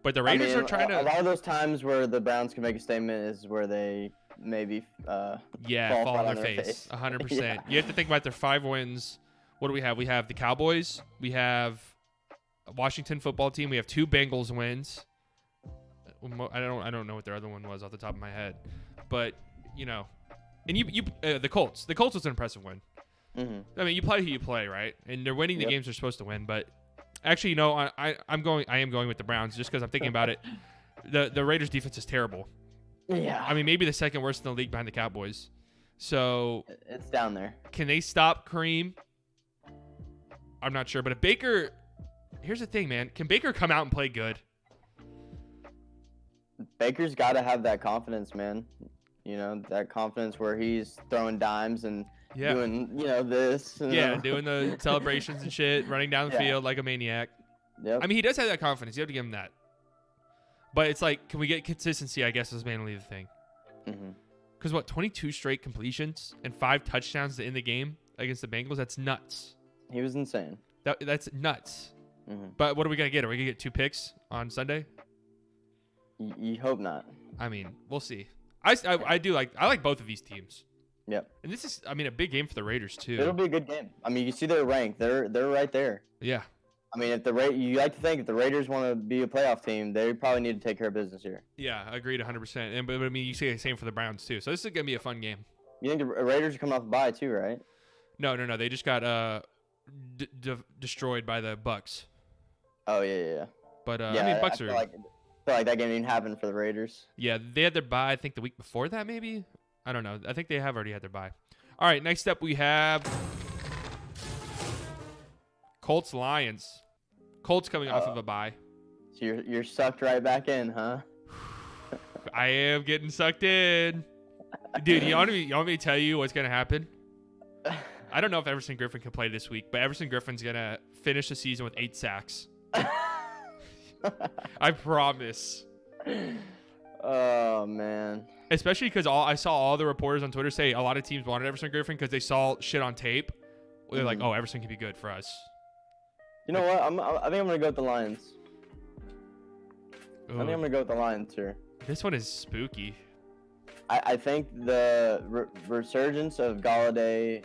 But the Raiders are trying to. A lot of those times where the Browns can make a statement is where they maybe fall on their face. 100%. Yeah. You have to think about their 5 wins. What do we have? We have the Cowboys. We have a Washington football team. We have 2 Bengals wins. I don't know what their other one was off the top of my head, but you know, and the Colts. The Colts was an impressive win. I mean, you play who you play, right? And they're winning the games they're supposed to win. But actually, you know, I am going with the Browns just because I'm thinking about it. The Raiders defense is terrible. Yeah. I mean, maybe the second worst in the league behind the Cowboys. So it's down there. Can they stop Kareem? I'm not sure. But if Baker, here's the thing, man. Can Baker come out and play good? Baker's got to have that confidence, man. You know, that confidence where he's throwing dimes and doing, you know, this. Doing the celebrations and shit, running down the field like a maniac. Yep. I mean, he does have that confidence. You have to give him that. But it's like, can we get consistency, I guess, is mainly the thing. Because, 22 straight completions and 5 touchdowns to end the game against the Bengals? That's nuts. He was insane. That's nuts. But what are we going to get? Are we going to get 2 picks on Sunday? You hope not. I mean, we'll see. I like both of these teams. Yep. And this is, I mean, a big game for the Raiders too. It'll be a good game. I mean, you see their rank. They're right there. Yeah. I mean, you like to think if the Raiders want to be a playoff team, they probably need to take care of business here. Yeah, agreed 100%. But I mean, you say the same for the Browns too. So this is going to be a fun game. You think the Raiders are coming off a bye too, right? No. They just got destroyed by the Bucs. Oh yeah. But I mean, Bucs are. I feel like that game didn't happen for the Raiders. Yeah, they had their bye, I think, the week before that, maybe? I don't know. I think they have already had their bye. All right, next up we have Colts-Lions. Colts coming off of a bye. So you're sucked right back in, huh? I am getting sucked in. Dude, you want me to tell you what's going to happen? I don't know if Everson Griffin can play this week, but Everson Griffin's going to finish the season with 8 sacks. I promise. Oh man. Especially because I saw all the reporters on Twitter say a lot of teams wanted Everson Griffin because they saw shit on tape. They're like, "Oh, Everson can be good for us." You know what? I think I'm gonna go with the Lions. I think I'm gonna go with the Lions here. This one is spooky. I think the resurgence of Galladay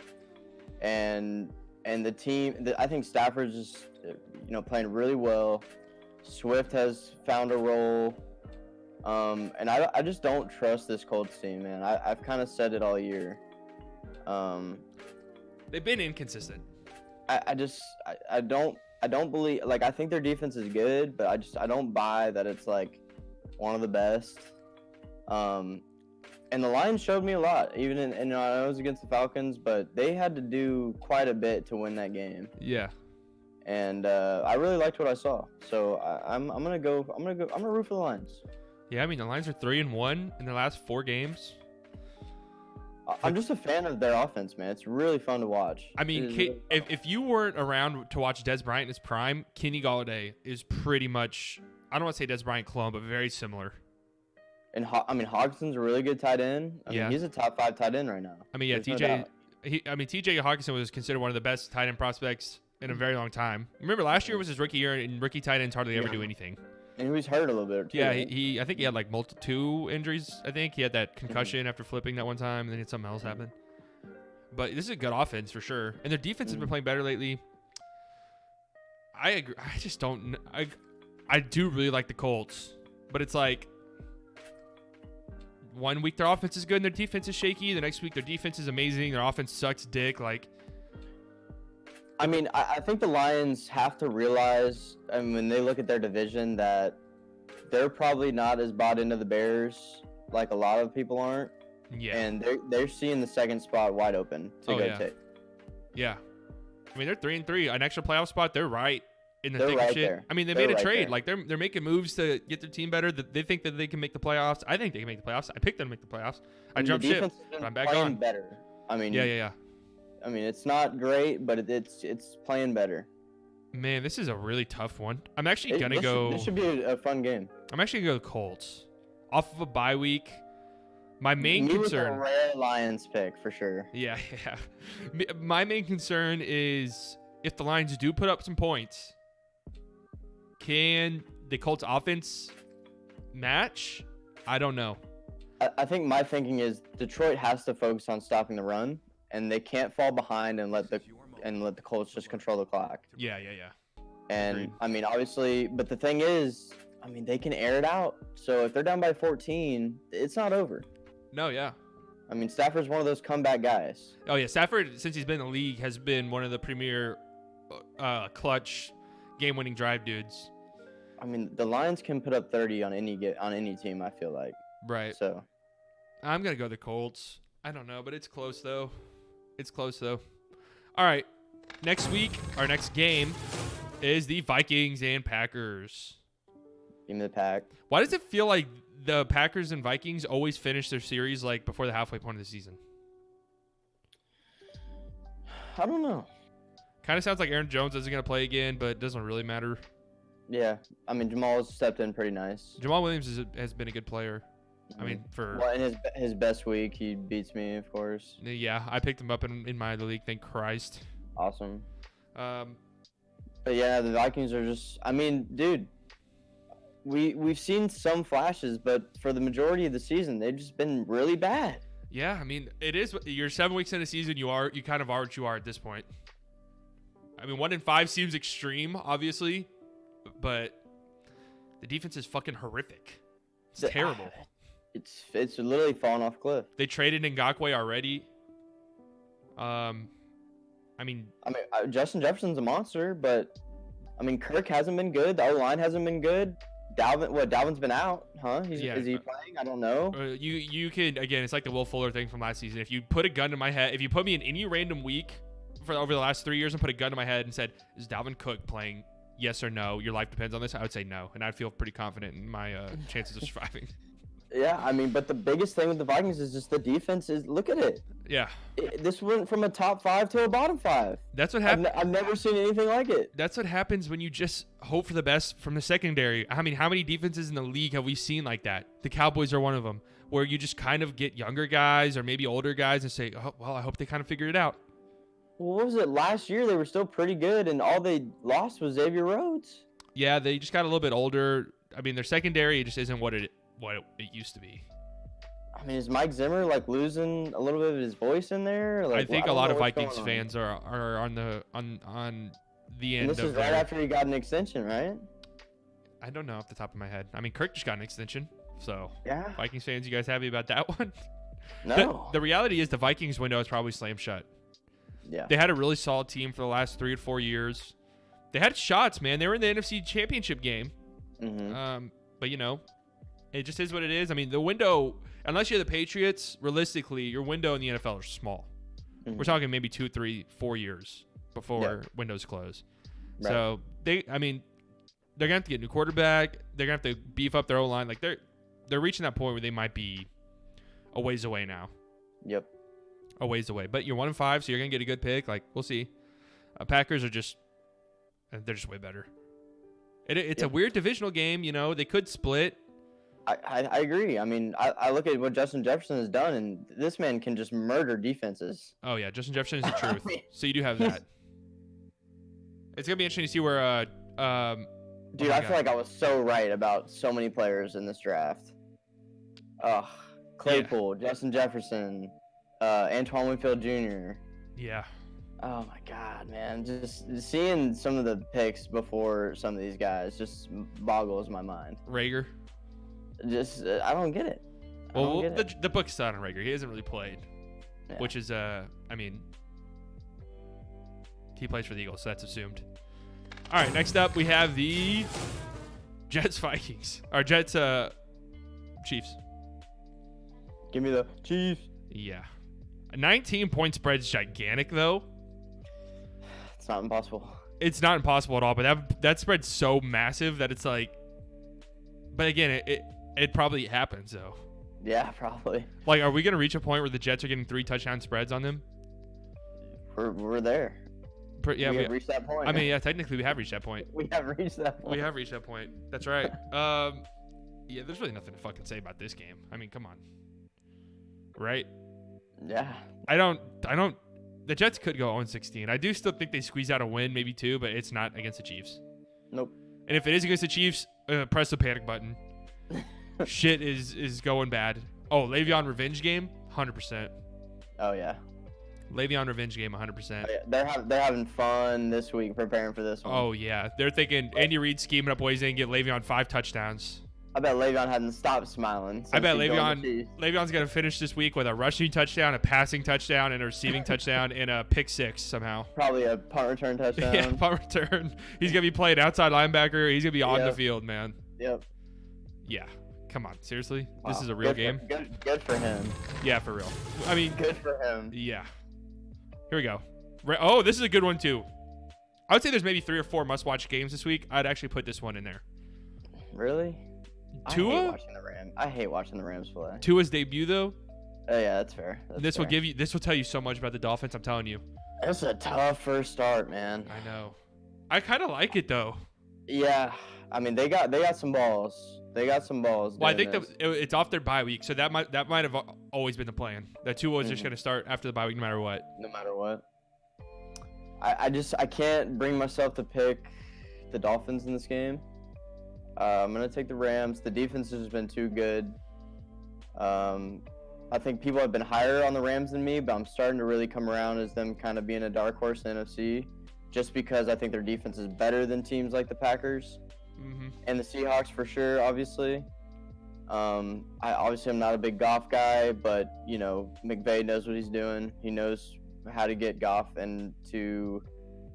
and the team. I think Stafford's just playing really well. Swift has found a role, and I just don't trust this Colts team, man. I've kind of said it all year. They've been inconsistent. I don't believe, like, I think their defense is good, but I don't buy that it's like one of the best. And the Lions showed me a lot, even I know it was against the Falcons, but they had to do quite a bit to win that game. Yeah. And I really liked what I saw, so I'm gonna root for the Lions. Yeah, I mean the Lions are 3-1 in their last 4 games. I'm just a fan of their offense, man. It's really fun to watch. I mean, if you weren't around to watch Dez Bryant in his prime, Kenny Galladay is pretty much, I don't want to say Dez Bryant clone, but very similar. And Hodgson's a really good tight end. I mean, he's a top 5 tight end right now. I mean, yeah, TJ Hawkinson was considered one of the best tight end prospects in a very long time. Remember, last year was his rookie year, and rookie tight ends hardly ever do anything. And he was hurt a little bit too. Yeah, I think he had like 2 injuries. I think he had that concussion after flipping that one time, and then he had something else happen. But this is a good offense for sure, and their defense has been playing better lately. I agree. I just don't. I do really like the Colts, but it's like 1 week their offense is good and their defense is shaky. The next week their defense is amazing. Their offense sucks dick. Like, I mean, I think the Lions have to realize, I mean, when they look at their division, that they're probably not as bought into the Bears like a lot of people aren't. Yeah. And they're seeing the second spot wide open to go take. Yeah. I mean, they're 3-3. An extra playoff spot, they're right in the thick right of shit. there. I mean, they They're made a right trade. there. Like they're making moves to get their team better. They think that they can make the playoffs. I think they can make the playoffs. I picked them to make the playoffs. I jumped the ship. defense has been I'm back playing on. better. I mean, Yeah. I mean, it's not great, but it's playing better. Man, this is a really tough one. I'm actually gonna go. This should be a fun game. I'm actually gonna go Colts, off of a bye week. My main Me concern. with a rare Lions pick for sure. Yeah. My main concern is if the Lions do put up some points, can the Colts offense match? I don't know. I think my thinking is Detroit has to focus on stopping the run, and they can't fall behind and let the Colts just control the clock. Yeah. And Agreed. I mean, obviously, but the thing is, I mean, they can air it out. So if they're down by 14, it's not over. No, yeah. I mean, Stafford's one of those comeback guys. Oh yeah, Stafford, since he's been in the league, has been one of the premier clutch game-winning drive dudes. I mean, the Lions can put up 30 on any team, I feel like. Right. So I'm gonna go the Colts. I don't know, but it's close though. All right. Next week, our next game is the Vikings and Packers. give me the Pack. Why does it feel like the Packers and Vikings always finish their series like before the halfway point of the season? I don't know. Kind of sounds like Aaron Jones isn't gonna play again, but it doesn't really matter. Yeah, I mean, Jamal has stepped in pretty nice. Jamal Williams has been a good player. I mean, well, in his best week, he beats me, of course. Yeah, I picked him up in my league. Thank Christ. Awesome. Um, But yeah, the Vikings are just. I mean, dude, we've seen some flashes, but for the majority of the season, they've just been really bad. yeah, I mean, it is. You're 7 weeks in a season. You kind of are what you are at this point. I mean, 1-5 seems extreme, obviously, but the defense is fucking horrific. It's terrible. It's literally fallen off a cliff. They traded Ngakoue already. I mean, Justin Jefferson's a monster, but I mean, Kirk hasn't been good. The O-line hasn't been good. Dalvin's been out, huh? Is he playing? I don't know. you can, again, it's like the Will Fuller thing from last season. If you put a gun to my head, if you put me in any random week for over the last 3 years and put a gun to my head and said, is Dalvin Cook playing? Yes or no? Your life depends on this. I would say no, and I'd feel pretty confident in my chances of surviving. Yeah, I mean, but the biggest thing with the Vikings is just the defense. Look at it. Yeah. This went from a top 5 to a bottom 5. That's what happened. I've never seen anything like it. That's what happens when you just hope for the best from the secondary. I mean, how many defenses in the league have we seen like that? The Cowboys are one of them, where you just kind of get younger guys or maybe older guys and say, oh, well, I hope they kind of figured it out. Well, what was it? Last year, they were still pretty good, and all they lost was Xavier Rhodes. Yeah, they just got a little bit older. I mean, their secondary just isn't what it used to be. I mean, is Mike Zimmer like losing a little bit of his voice in there? Like, I think a lot of Vikings going on. fans are on the end. And this is right after he got an extension, right? I don't know off the top of my head. I mean, Kirk just got an extension, so yeah. Vikings fans, you guys happy about that one? No. The reality is the Vikings window is probably slammed shut. Yeah. They had a really solid team for the last 3 to 4 years. They had shots, man. They were in the NFC Championship game. Mm-hmm. But you know, it just is what it is. I mean, the window, unless you're the Patriots, realistically, your window in the NFL is small. Mm-hmm. We're talking maybe 2, 3, 4 years before windows close. Right. So they're gonna have to get a new quarterback. They're gonna have to beef up their O-line. Like they're reaching that point where they might be a ways away now. Yep. A ways away. But you're 1-5, so you're gonna get a good pick. Like we'll see. Packers are they're just way better. It's a weird divisional game. You know, they could split. I agree. I mean, I look at what Justin Jefferson has done, and this man can just murder defenses. Oh, yeah. Justin Jefferson is the truth. So you do have that. It's going to be interesting to see where... Dude, I feel like I was so right about so many players in this draft. Claypool, Justin Jefferson, Antoine Winfield Jr. Yeah. Oh, my God, man. Just seeing some of the picks before some of these guys just boggles my mind. Rager. I don't get it. Well, the book's out on Rager. He hasn't really played, which is, I mean, he plays for the Eagles, so that's assumed. All right, next up we have the Jets Vikings. Or Jets Chiefs. Give me the Chiefs. Yeah. A 19-point spread's gigantic, though. It's not impossible. It's not impossible at all, but that spread's so massive that it's like. But again, it probably happens though. Yeah, probably. Like, are we gonna reach a point where the Jets are getting 3 touchdown spreads on them? We're there. Yeah, we have reached that point. I mean, yeah, technically we have reached that point. We have reached that point. We have reached that point. That's right. Yeah, there's really nothing to fucking say about this game. I mean, come on. Right? Yeah. I don't. The Jets could go 0-16. I do still think they squeeze out a win, maybe 2, but it's not against the Chiefs. Nope. And if it is against the Chiefs, press the panic button. Shit is going bad. Oh, Le'Veon revenge game, 100%. Oh yeah. Le'Veon revenge game, 100%. Oh, yeah. They're having fun this week preparing for this one. Oh yeah, they're thinking Andy Reid scheming up ways they can get Le'Veon 5 touchdowns. I bet Le'Veon hadn't stopped smiling. I bet Le'Veon's gonna finish this week with a rushing touchdown, a passing touchdown, and a receiving touchdown, and a pick 6 somehow. Probably a punt return touchdown. Yeah, punt return. He's gonna be playing outside linebacker. He's gonna be on the field, man. Yep. Yeah. Come on, seriously? Wow. This is a real game? Good for him. Yeah, for real. I mean, good for him. Yeah. Here we go. Oh, this is a good one too. I would say there's maybe 3 or 4 must-watch games this week. I'd actually put this one in there. Really? Tua? I hate watching the Rams play. Tua's debut though. Oh yeah, that's fair. This will tell you so much about the Dolphins. I'm telling you. It's a tough first start, man. I know. I kind of like it though. Yeah, I mean they got some balls. They got some balls. Well, I think it's off their bye week, so that might have always been the plan. That Tua was just going to start after the bye week, no matter what. No matter what. I can't bring myself to pick the Dolphins in this game. I'm gonna take the Rams. The defense has been too good. I think people have been higher on the Rams than me, but I'm starting to really come around as them kind of being a dark horse in the NFC, just because I think their defense is better than teams like the Packers and the Seahawks for sure. Obviously, I'm not a big Goff guy, but you know McVay knows what he's doing. He knows how to get Goff into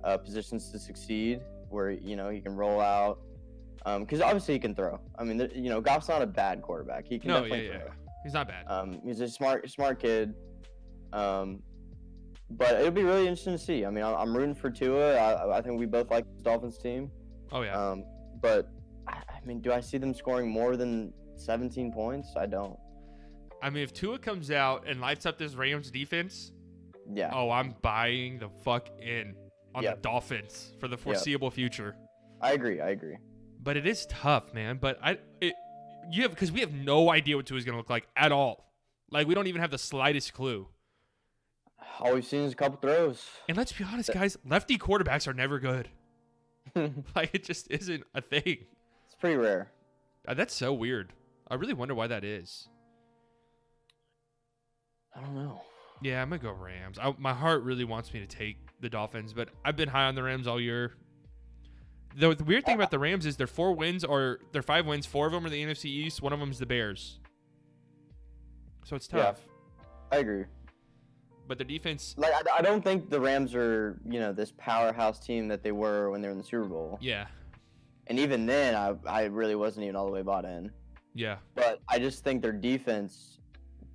positions to succeed, where you know he can roll out. Because obviously he can throw. I mean, you know, Goff's not a bad quarterback. He can definitely throw. He's not bad. He's a smart kid. But it'll be really interesting to see. I mean, I'm rooting for Tua. I think we both like the Dolphins team. Oh yeah. But I mean, do I see them scoring more than 17 points? I don't. I mean, if Tua comes out and lights up this Rams defense, yeah. Oh, I'm buying the fuck in on the Dolphins for the foreseeable future. I agree. But it is tough, man. But because we have no idea what Tua's gonna look like at all. Like we don't even have the slightest clue. All we've seen is a couple throws. And let's be honest, guys, lefty quarterbacks are never good. Like it just isn't a thing. It's pretty rare. That's so weird. I really wonder why that is. I don't know. Yeah, I'm gonna go Rams. My heart really wants me to take the Dolphins, but I've been high on the Rams all year. The weird thing about the Rams is their 5 wins, 4 of them are the NFC East, one of them is the Bears. So it's tough. Yeah, I agree. But the defense... Like, I don't think the Rams are, you know, this powerhouse team that they were when they were in the Super Bowl. Yeah. And even then, I really wasn't even all the way bought in. Yeah. But I just think their defense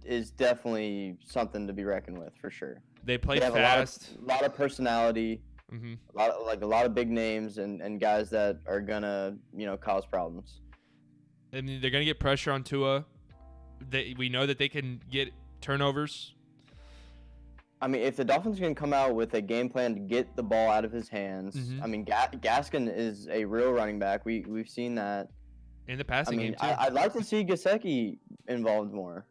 is definitely something to be reckoned with, for sure. They play fast. A lot of personality. Mm-hmm. A lot of big names and guys that are gonna, you know, cause problems. I mean, they're gonna get pressure on Tua. We know that they can get turnovers. I mean, if the Dolphins can come out with a game plan to get the ball out of his hands, I mean, Gaskin is a real running back. We've seen that in the passing game too. I'd like to see Gesicki involved more.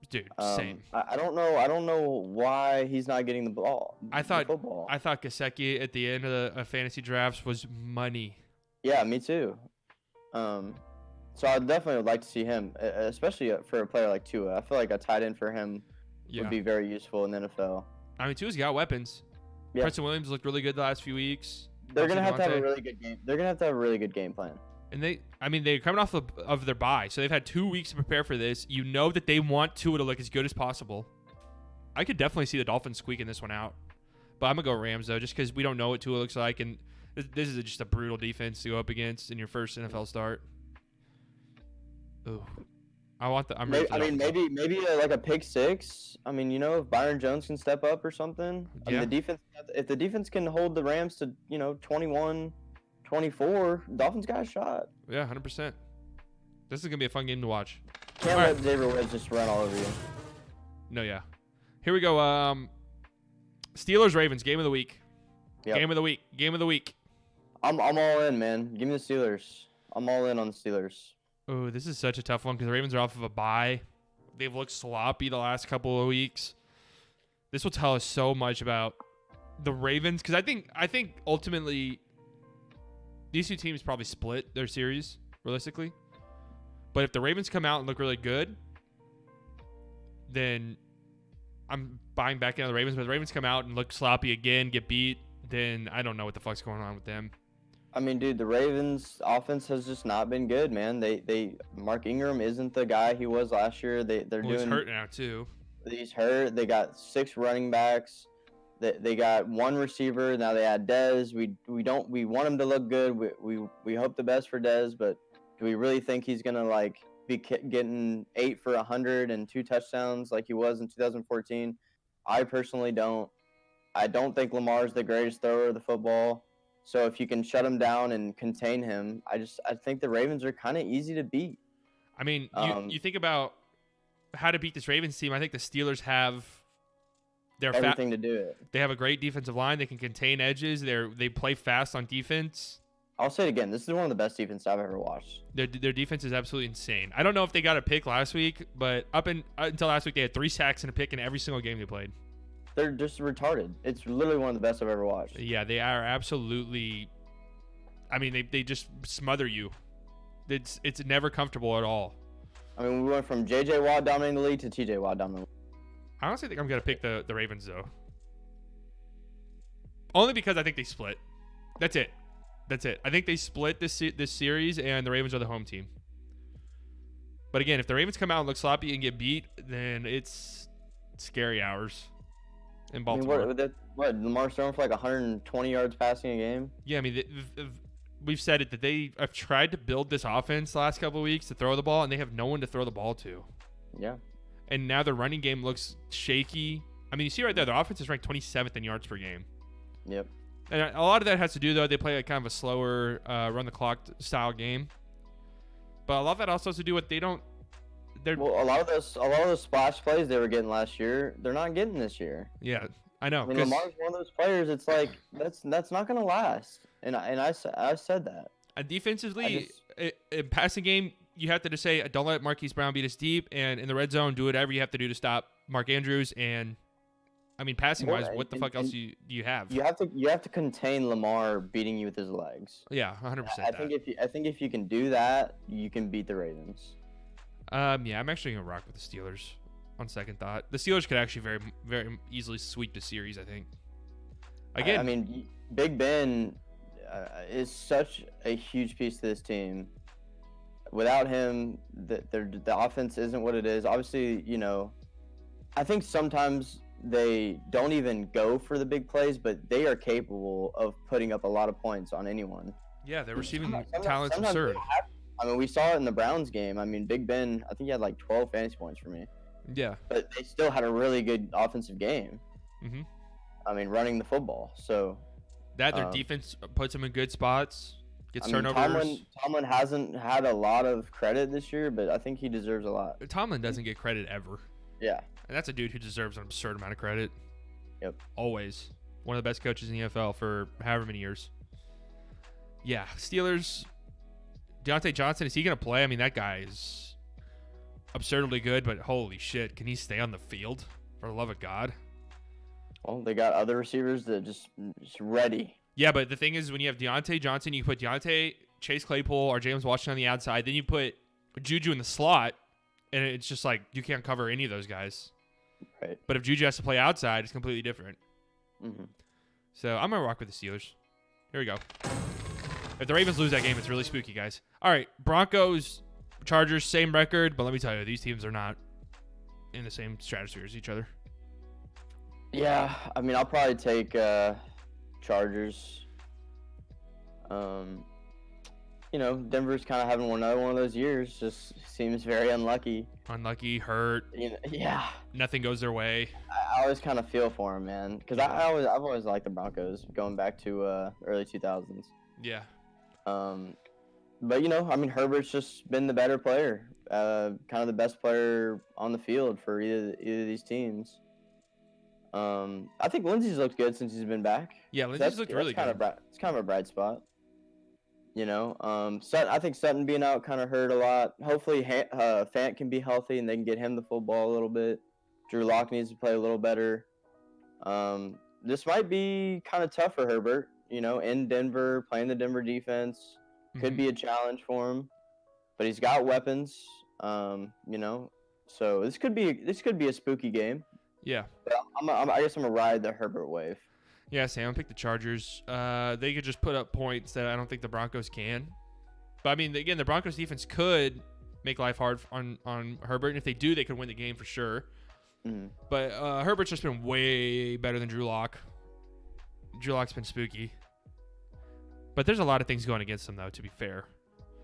Dude, same. I don't know why he's not getting the ball. I thought Gesicki at the end of the fantasy drafts was money. Yeah, me too. So I definitely would like to see him, especially for a player like Tua. I feel like a tight end for him would be very useful in the NFL. I mean, Tua's got weapons. Yeah. Preston Williams looked really good the last few weeks. They're gonna have to have a really good game. They're gonna have to have a really good game plan. And they're coming off of their bye, so they've had 2 weeks to prepare for this. You know that they want Tua to look as good as possible. I could definitely see the Dolphins squeaking this one out. But I'm going to go Rams, though, just because we don't know what Tua looks like, and this is just a brutal defense to go up against in your first NFL start. Ooh. I'm ready for I mean, maybe like a pick six. I mean, if Byron Jones can step up or something. I mean, the defense. If the defense can hold the Rams to 21, 24, Dolphins got a shot. Yeah, 100%. This is gonna be a fun game to watch. Can't let Xavier Woods just run all over you. No, yeah. Here we go. Steelers Ravens game of the week. Yep. Game of the week. I'm all in, man. Give me the Steelers. I'm all in on the Steelers. Oh, this is such a tough one because the Ravens are off of a bye. They've looked sloppy the last couple of weeks. This will tell us so much about the Ravens because I think ultimately these two teams probably split their series realistically. But if the Ravens come out and look really good, then I'm buying back into the Ravens. But if the Ravens come out and look sloppy again, get beat, then I don't know what the fuck's going on with them. I mean, dude, the Ravens' offense has just not been good, man. Mark Ingram isn't the guy he was last year. He's hurt now too. He's hurt. They got 6 running backs. They got 1 receiver. Now they add Dez. We want him to look good. We hope the best for Dez, but do we really think he's gonna be getting 8 for 100 and 2 touchdowns like he was in 2014? I personally don't. I don't think Lamar's the greatest thrower of the football. So if you can shut him down and contain him, I think the Ravens are kind of easy to beat. I mean, you think about how to beat this Ravens team. I think the Steelers have everything to do it. They have a great defensive line. They can contain edges. They play fast on defense. I'll say it again. This is one of the best defenses I've ever watched. Their defense is absolutely insane. I don't know if they got a pick last week, but until last week, they had 3 sacks and a pick in every single game they played. They're just retarded. It's literally one of the best I've ever watched. Yeah, they are absolutely. I mean, they just smother you. It's never comfortable at all. I mean, we went from J.J. Watt dominating the league to T.J. Watt dominating the league. I honestly think I'm going to pick the Ravens, though. Only because I think they split. That's it. I think they split this series, and the Ravens are the home team. But again, if the Ravens come out and look sloppy and get beat, then it's scary hours in Baltimore. I mean, what Lamar's throwing for 120 yards passing a game? Yeah, I mean, we've said it that they have tried to build this offense the last couple of weeks to throw the ball, and they have no one to throw the ball to. Yeah. And now their running game looks shaky. I mean, you see right there, their offense is ranked 27th in yards per game. Yep. And a lot of that has to do, though, they play kind of a slower run-the-clock style game. But a lot of that also has to do with a lot of those splash plays they were getting last year, they're not getting this year. Yeah, I know. I mean, Lamar's one of those players. It's like that's not going to last. And I said that. And defensively, in passing game, you have to just say, don't let Marquise Brown beat us deep. And in the red zone, do whatever you have to do to stop Mark Andrews. And I mean, passing-wise, what the fuck else do you have? You have to contain Lamar beating you with his legs. Yeah, 100%. I think if you can do that, you can beat the Ravens. Yeah, I'm actually gonna rock with the Steelers on second thought. The Steelers could actually very, very easily sweep the series, I think. Again, I mean, Big Ben is such a huge piece to this team. Without him, the offense isn't what it is. Obviously, I think sometimes they don't even go for the big plays, but they are capable of putting up a lot of points on anyone. Yeah, their receiving talent's absurd. I mean, we saw it in the Browns game. I mean, Big Ben, I think he had 12 fantasy points for me. Yeah. But they still had a really good offensive game. Mm-hmm. I mean, running the football. So their defense puts them in good spots, gets turnovers. Tomlin hasn't had a lot of credit this year, but I think he deserves a lot. Tomlin doesn't get credit ever. Yeah. And that's a dude who deserves an absurd amount of credit. Yep. Always. One of the best coaches in the NFL for however many years. Yeah. Steelers. Deontay Johnson, is he going to play? I mean, that guy is absurdly good, but holy shit, can he stay on the field? For the love of God. Well, they got other receivers that just ready. Yeah, but the thing is, when you have Deontay Johnson, you put Deontay, Chase Claypool, or James Washington on the outside, then you put Juju in the slot, and it's just you can't cover any of those guys. Right. But if Juju has to play outside, it's completely different. Mm-hmm. So I'm going to rock with the Steelers. Here we go. If the Ravens lose that game, it's really spooky, guys. All right, Broncos, Chargers, same record, but let me tell you, these teams are not in the same stratosphere as each other. Yeah, I mean, I'll probably take Chargers. Denver's kind of having another one of those years. Just seems very unlucky. Unlucky, hurt. Yeah. Nothing goes their way. I always kind of feel for him, man, because I've always liked the Broncos going back to early 2000s. Yeah. But Herbert's just been the better player, kind of the best player on the field for either of these teams. I think Lindsey's looked good since he's been back. Yeah, Lindsey's looked really good. It's kind of a bright spot. Sutton, I think Sutton being out kind of hurt a lot. Hopefully, Fant can be healthy and they can get him the full ball a little bit. Drew Lock needs to play a little better. This might be kind of tough for Herbert. In Denver, playing the Denver defense could be a challenge for him, but he's got weapons. So this could be a spooky game. Yeah. But I guess I'm gonna ride the Herbert wave. Yeah, Sam, pick the Chargers. They could just put up points that I don't think the Broncos can. But I mean, again, the Broncos defense could make life hard on Herbert, and if they do, they could win the game for sure. Mm-hmm. But Herbert's just been way better than Drew Lock. Drew Lock's been spooky. But there's a lot of things going against him, though, to be fair.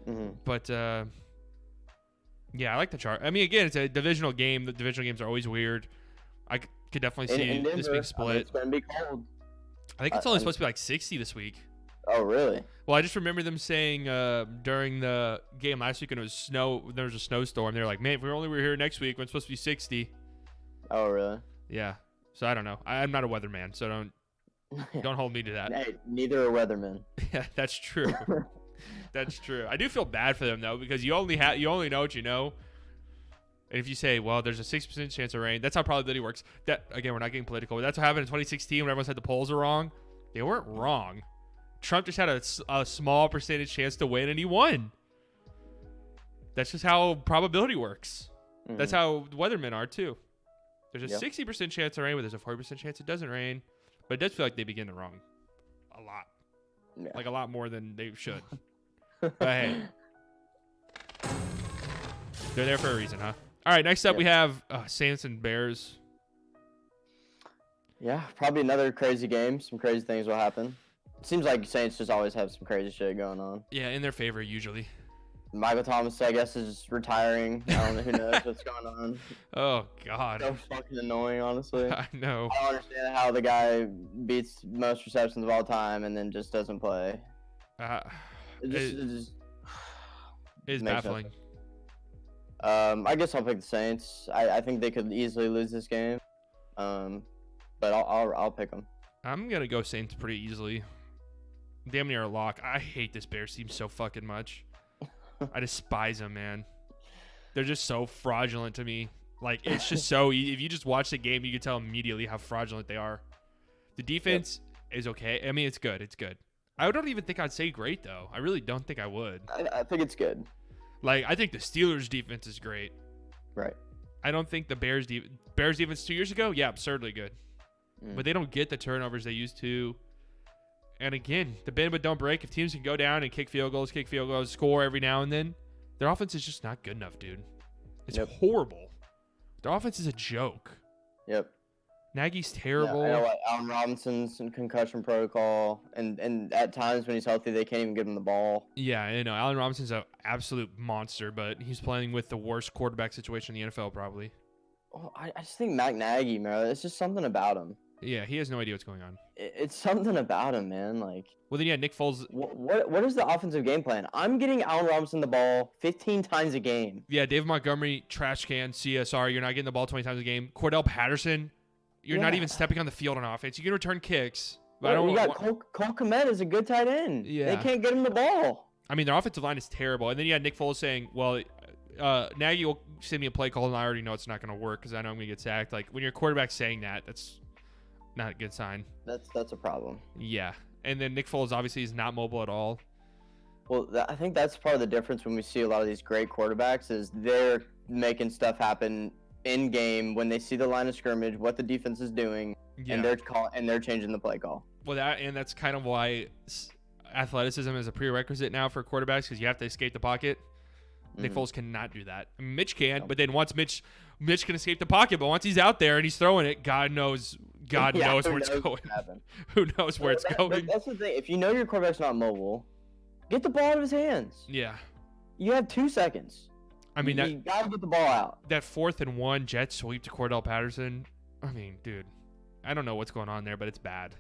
Mm-hmm. But, yeah, I like the chart. I mean, again, it's a divisional game. The divisional games are always weird. I could definitely see in Denver, this being split. It's going to be cold. I think it's only supposed to be like 60 this week. Oh, really? Well, I just remember them saying during the game last week when it was snow, there was a snowstorm. They were like, man, if we only were here next week when it's supposed to be 60. Oh, really? Yeah. So I don't know. I'm not a weatherman, so don't hold me to that. Hey, neither are weathermen. Yeah, that's true. That's true. I do feel bad for them though, because you only know what you know. And if you say, well, there's a 6% chance of rain, that's how probability works. That again, we're not getting political, but that's what happened in 2016 when everyone said the polls are wrong. They weren't wrong. Trump just had a small percentage chance to win, and he won. That's just how probability works. Mm-hmm. That's how weathermen are too. There's a 60% chance of rain, but there's a 40% chance it doesn't rain. But it does feel like they begin it wrong a lot. Yeah. Like a lot more than they should. But hey, they're there for a reason, huh? All right, next up we have Saints and Bears. Yeah, probably another crazy game. Some crazy things will happen. It seems like Saints just always have some crazy shit going on. Yeah, in their favor usually. Michael Thomas, I guess, is retiring. I don't know who knows what's going on. Oh, God. So fucking annoying, honestly. I know. I don't understand how the guy beats most receptions of all time and then just doesn't play. It is baffling. I guess I'll pick the Saints. I think they could easily lose this game. But I'll pick them. I'm going to go Saints pretty easily. Damn near a lock. I hate this Bears team so fucking much. I despise them, man. They're just so fraudulent to me. Like, it's just so easy. If you just watch the game, you can tell immediately how fraudulent they are. The defense is okay. I mean, it's good. It's good. I don't even think I'd say great, though. I really don't think I would. I think it's good. Like, I think the Steelers' defense is great. Right. I don't think the Bears defense 2 years ago, yeah, absurdly good. But they don't get the turnovers they used to. And again, the bend but don't break. If teams can go down and kick field goals, score every now and then, their offense is just not good enough, dude. It's horrible. Their offense is a joke. Yep. Nagy's terrible. Yeah, I know, like Allen Robinson's in concussion protocol, and at times when he's healthy, they can't even give him the ball. Yeah, I know. Allen Robinson's an absolute monster, but he's playing with the worst quarterback situation in the NFL, probably. Oh, I just think Matt Nagy, man, it's just something about him. Yeah, he has no idea what's going on. It's something about him, man. Like, well, then Nick Foles. What is the offensive game plan? I'm getting Allen Robinson the ball 15 times a game. Yeah, David Montgomery, trash can, CSR. You're not getting the ball 20 times a game. Cordell Patterson, you're not even stepping on the field on offense. You can return kicks. But you got Cole Kmet is a good tight end. Yeah. They can't get him the ball. I mean, their offensive line is terrible. And then you had Nick Foles saying, well, Nagy will send me a play call, and I already know it's not going to work because I know I'm going to get sacked. Like, when your quarterback's saying that, that's not a good sign. That's a problem. Yeah. And then Nick Foles obviously is not mobile at all. Well, I think that's part of the difference when we see a lot of these great quarterbacks is they're making stuff happen in game when they see the line of scrimmage, what the defense is doing, and they're changing the play call. Well, that's kind of why athleticism is a prerequisite now for quarterbacks because you have to escape the pocket. Nick Foles cannot do that. I mean, Mitch can, but then once Mitch can escape the pocket, but once he's out there and he's throwing it, God knows where it's going. Who knows where it's going? That's the thing. If you know your quarterback's not mobile, Get the ball out of his hands. Yeah. You have 2 seconds. I mean, you gotta get the ball out. That 4th and 1 jet sweep to Cordell Patterson. I mean, dude, I don't know what's going on there, but it's bad.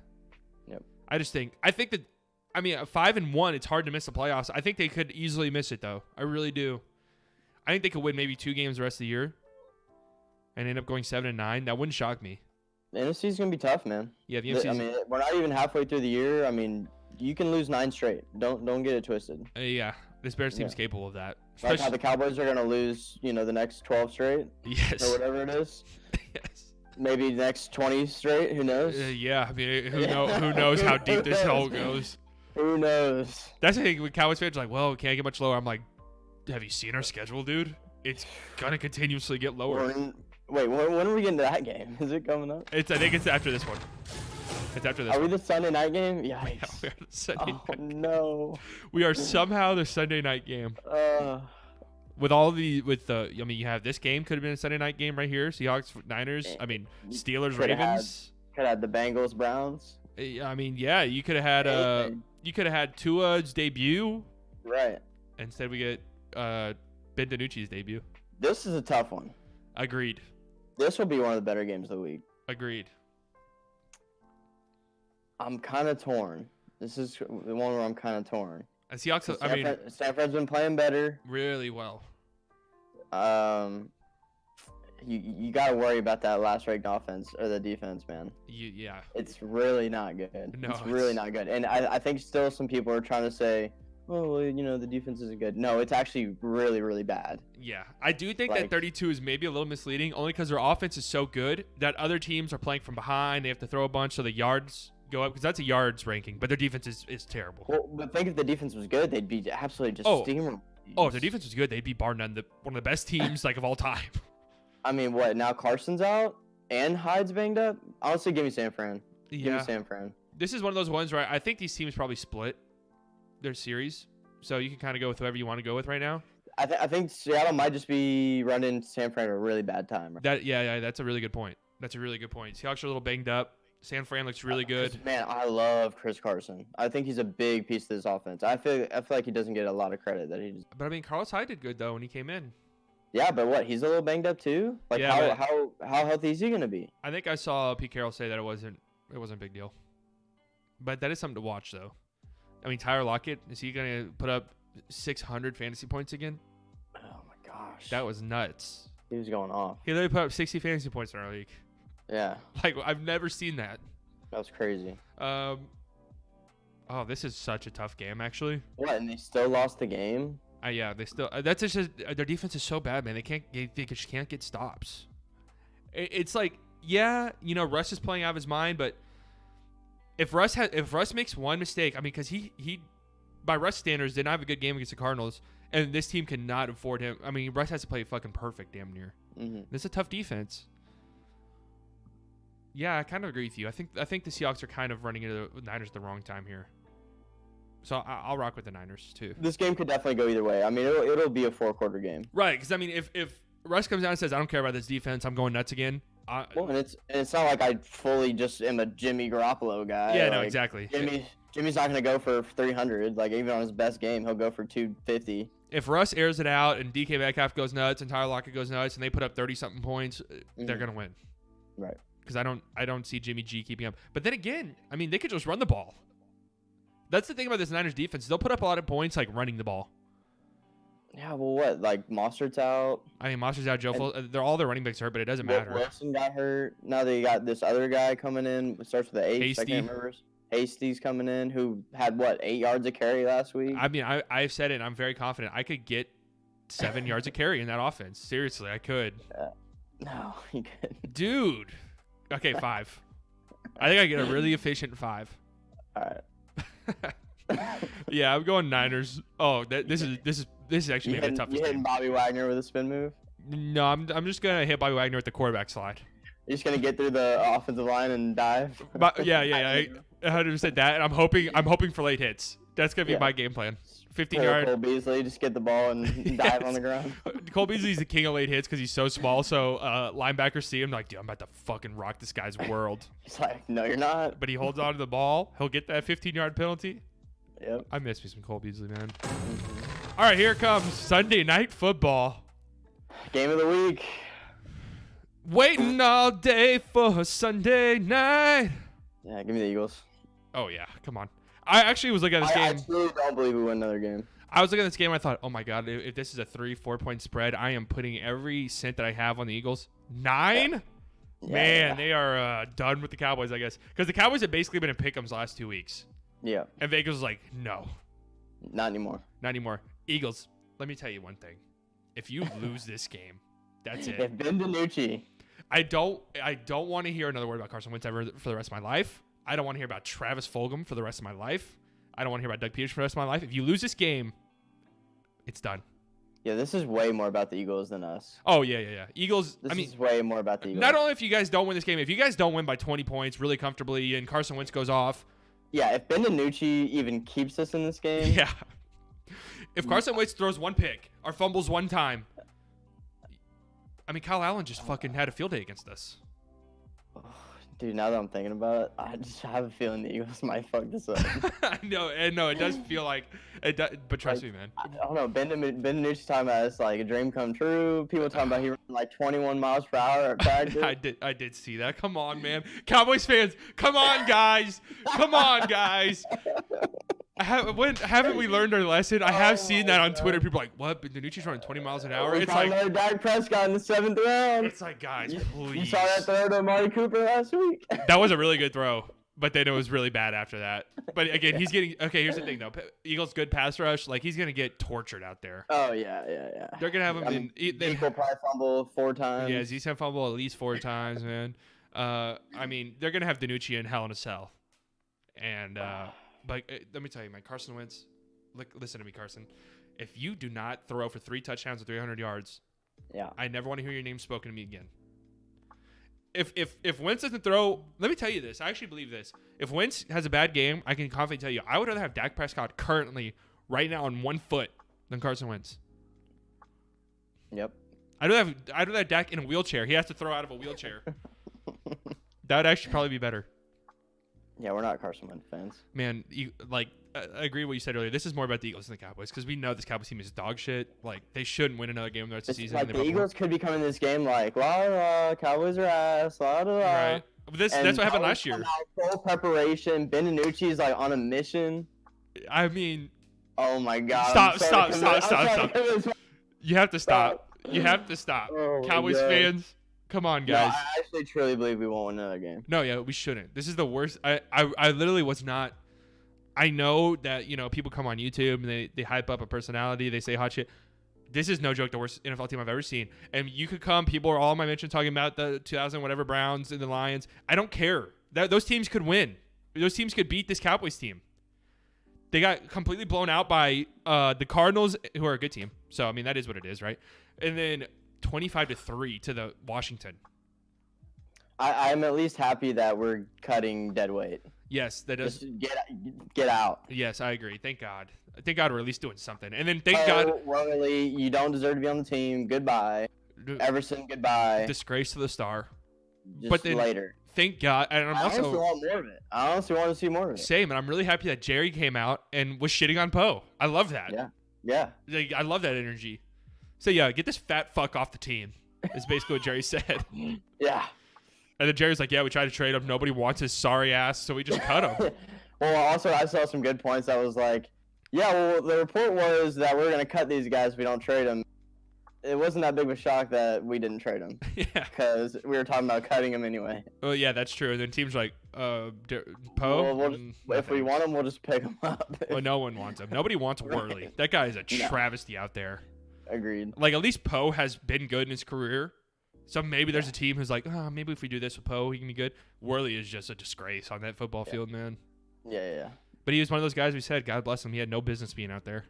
Yep. I think that, I mean, 5 and 1, it's hard to miss the playoffs. I think they could easily miss it though. I really do. I think they could win maybe 2 games the rest of the year and end up going 7 and 9. That wouldn't shock me. The NFC's gonna be tough, man. Yeah, the NFC. I mean, we're not even halfway through the year. I mean, you can lose 9 straight. Don't get it twisted. Yeah, this Bears team's capable of that. Like how the Cowboys are gonna lose, the next 12 straight. Yes. Or whatever it is. Yes. Maybe the next 20 straight. Who knows? Yeah, I mean, who knows how deep this hole goes? Who knows? That's the thing with Cowboys fans. Like, well, we can't get much lower. I'm like, have you seen our schedule, dude? It's gonna continuously get lower. Wait, when are we getting to that game? Is it coming up? I think it's after this one. It's after this one. Are we the Sunday night game? Yikes. Yeah, we are the Sunday night. No. We are somehow the Sunday night game. You have this game could have been a Sunday night game right here. Seahawks, Niners. I mean, Steelers, Ravens. Could have had the Bengals, Browns. I mean, yeah, you could have had Tua's debut. Right. Instead, we get Ben DiNucci's debut. This is a tough one. Agreed. This will be one of the better games of the week. Agreed. I'm kind of torn. This is the one where I'm kind of torn. And Seahawks, Stanford's been playing better. Really well. You got to worry about that last-ranked offense or the defense, man. Yeah. It's really not good. No, it's really not good. And I think still some people are trying to say, oh, well, the defense isn't good. No, it's actually really, really bad. Yeah. I do think that 32 is maybe a little misleading only because their offense is so good that other teams are playing from behind. They have to throw a bunch so the yards go up because that's a yards ranking, but their defense is terrible. Well, but think if the defense was good, they'd be absolutely just steamrolling. Oh, if their defense was good, they'd be bar none one of the best teams of all time. I mean, what, now Carson's out and Hyde's banged up? Honestly, give me San Fran. Yeah. Give me San Fran. This is one of those ones where I think these teams probably split their series, so you can kind of go with whoever you want to go with right now. I think Seattle might just be running San Fran at a really bad time. Right? That's a really good point. Seahawks are a little banged up. San Fran looks really good. Man, I love Chris Carson. I think he's a big piece of this offense. I feel like he doesn't get a lot of credit that he just. But I mean, Carlos Hyde did good though when he came in. Yeah, but what? He's a little banged up too. Like how healthy is he gonna be? I think I saw Pete Carroll say that it wasn't a big deal. But that is something to watch though. I mean, Tyler Lockett, is he gonna put up 600 fantasy points again? Oh my gosh, that was nuts. He was going off. He literally put up 60 fantasy points in our league. Yeah. Like, I've never seen that. That was crazy. This is such a tough game, actually. What? And they still lost the game? Yeah, they still. That's just their defense is so bad, man. They just can't get stops. It's like, yeah, Russ is playing out of his mind, but if Russ makes one mistake, I mean, because he by Russ standards did not have a good game against the Cardinals, and this team cannot afford him. I mean, Russ has to play fucking perfect, damn near. Mm-hmm. This is a tough defense. Yeah, I kind of agree with you. I think the Seahawks are kind of running into the Niners at the wrong time here. So I'll rock with the Niners too. This game could definitely go either way. I mean, it'll be a 4-quarter game. Right, because I mean, if Russ comes out and says, "I don't care about this defense, I'm going nuts again." Well, and it's not like I fully just am a Jimmy Garoppolo guy. Yeah, no, exactly. Jimmy's not going to go for 300. Like, even on his best game, he'll go for 250. If Russ airs it out and DK Metcalf goes nuts and Tyler Lockett goes nuts and they put up 30-something points, they're going to win. Right. Because I don't see Jimmy G keeping up. But then again, I mean, they could just run the ball. That's the thing about this Niners defense. They'll put up a lot of points like running the ball. Yeah, well, what? Like, Mostert's out. I mean, Mostert's out. They're all their running backs hurt, but it doesn't matter. Wilson got hurt. Now they got this other guy coming in. It starts with the H. I can't remember. Hasty's coming in, who had, 8 yards of carry last week? I mean, I've said it, and I'm very confident. I could get 7 yards of carry in that offense. Seriously, I could. No, you couldn't. Dude. Okay, 5. I think I get a really efficient 5. All right. Yeah, I'm going Niners. Oh, this is actually maybe the toughest. You hitting Bobby Wagner with a spin move? No, I'm just gonna hit Bobby Wagner with the quarterback slide. You're just gonna get through the offensive line and dive? Yeah, I 100% that. And I'm hoping for late hits. That's gonna be my game plan. 15-yard. Cole Beasley, just get the ball and dive on the ground. Cole Beasley's the king of late hits because he's so small. So linebackers see him like, dude, I'm about to fucking rock this guy's world. He's like, no, you're not. But he holds on to the ball. He'll get that 15-yard penalty. Yep. I miss me some Cole Beasley, man. All right, here comes Sunday Night Football. Game of the week. Waiting all day for Sunday night. Yeah, give me the Eagles. Oh, yeah. Come on. I actually was looking at this game. I truly don't believe we win another game. I was looking at this game. I thought, oh, my God, if this is a 3-4 point spread, I am putting every cent that I have on the Eagles. 9? Yeah. Man, they are done with the Cowboys, I guess. Because the Cowboys have basically been in pick'ems the last 2 weeks. Yeah. And Vegas was like, no. Not anymore. Not anymore. Eagles, let me tell you one thing. If you lose this game, that's it. If Ben DiNucci. I don't want to hear another word about Carson Wentz ever for the rest of my life. I don't want to hear about Travis Fulgham for the rest of my life. I don't want to hear about Doug Peters for the rest of my life. If you lose this game, it's done. Yeah, this is way more about the Eagles than us. Oh, yeah. Eagles, This is way more about the Eagles. Not only if you guys don't win this game, if you guys don't win by 20 points really comfortably and Carson Wentz goes off. Yeah, if Ben DiNucci even keeps us in this game. Yeah. If Carson Wentz throws one pick or fumbles one time. I mean, Kyle Allen just fucking had a field day against us. Dude, now that I'm thinking about it, I just have a feeling the Eagles might fuck this up. No, it does feel like it does, but trust me, man. I don't know. Ben DiNucci's talking about it's like a dream come true. People talking about he ran like 21 miles per hour at practice. I did see that. Come on, man. Cowboys fans, come on, guys. Come on, guys. Haven't we learned our lesson? I have seen that on Twitter. People are like, what? DiNucci's running 20 miles an hour? It's like Dak Prescott in the 7th round. It's like, guys, please. You saw that throw to Amari Cooper last week? That was a really good throw, but then it was really bad after that. But again, he's getting okay. Here's the thing, though. Eagles good pass rush. Like he's gonna get tortured out there. Oh yeah. They're gonna have him Zeke will probably fumble 4 times. Yeah, Zeke's gonna fumble at least 4 times, man. I mean, they're gonna have DiNucci in hell in a cell, and. But let me tell you, man, Carson Wentz, listen to me, Carson. If you do not throw for 3 touchdowns and 300 yards, I never want to hear your name spoken to me again. If Wentz doesn't throw, let me tell you this. I actually believe this. If Wentz has a bad game, I can confidently tell you, I would rather have Dak Prescott currently right now on 1 foot than Carson Wentz. Yep. I'd rather have Dak in a wheelchair. He has to throw out of a wheelchair. That would actually probably be better. Yeah, we're not Carson Wentz fans. Man, I agree with what you said earlier. This is more about the Eagles than the Cowboys because we know this Cowboys team is dog shit. Like, they shouldn't win another game the rest of the season. Like, the Eagles could be coming in this game like, la la, Cowboys are ass, la la la. Right. That's what happened last year. Full preparation. Ben DiNucci is like on a mission. I mean. Oh my God. Stop. You have to stop. You have to stop. Oh Cowboys fans. Come on, guys. No, I actually truly believe we won't win another game. No, yeah, we shouldn't. This is the worst. I literally was not. I know that, people come on YouTube and they hype up a personality. They say hot shit. This is no joke the worst NFL team I've ever seen. And you could come. People are all my mention talking about the 2000 whatever Browns and the Lions. I don't care. Those teams could win. Those teams could beat this Cowboys team. They got completely blown out by the Cardinals, who are a good team. So, I mean, that is what it is, right? And then 25-3 to the Washington. I'm at least happy that we're cutting dead weight. Yes, that does. Just get out. Yes, I agree. Thank God. Thank God we're at least doing something. And then thank God. Worley, you don't deserve to be on the team. Goodbye. Everson, goodbye. Disgrace to the star. Just but then later. Thank God. And I honestly want more of it. I honestly want to see more of it. Same, and I'm really happy that Jerry came out and was shitting on Poe. I love that. Yeah. Like, I love that energy. So, yeah, get this fat fuck off the team is basically what Jerry said. Yeah. And then Jerry's like, yeah, we tried to trade him. Nobody wants his sorry ass, so we just cut him. Well, also, I saw some good points that was like, yeah, well, the report was that we're going to cut these guys if we don't trade them. It wasn't that big of a shock that we didn't trade them. Yeah. Because we were talking about cutting them anyway. Oh, yeah, that's true. And then teams like, Poe? Well, if we want them, we'll just pick them up. Well, no one wants him. Nobody wants Worley. That guy is a travesty out there. Agreed. Like, at least Poe has been good in his career. So maybe there's a team who's like, maybe if we do this with Poe, he can be good. Worley is just a disgrace on that football field, man. Yeah. But he was one of those guys we said, God bless him, he had no business being out there.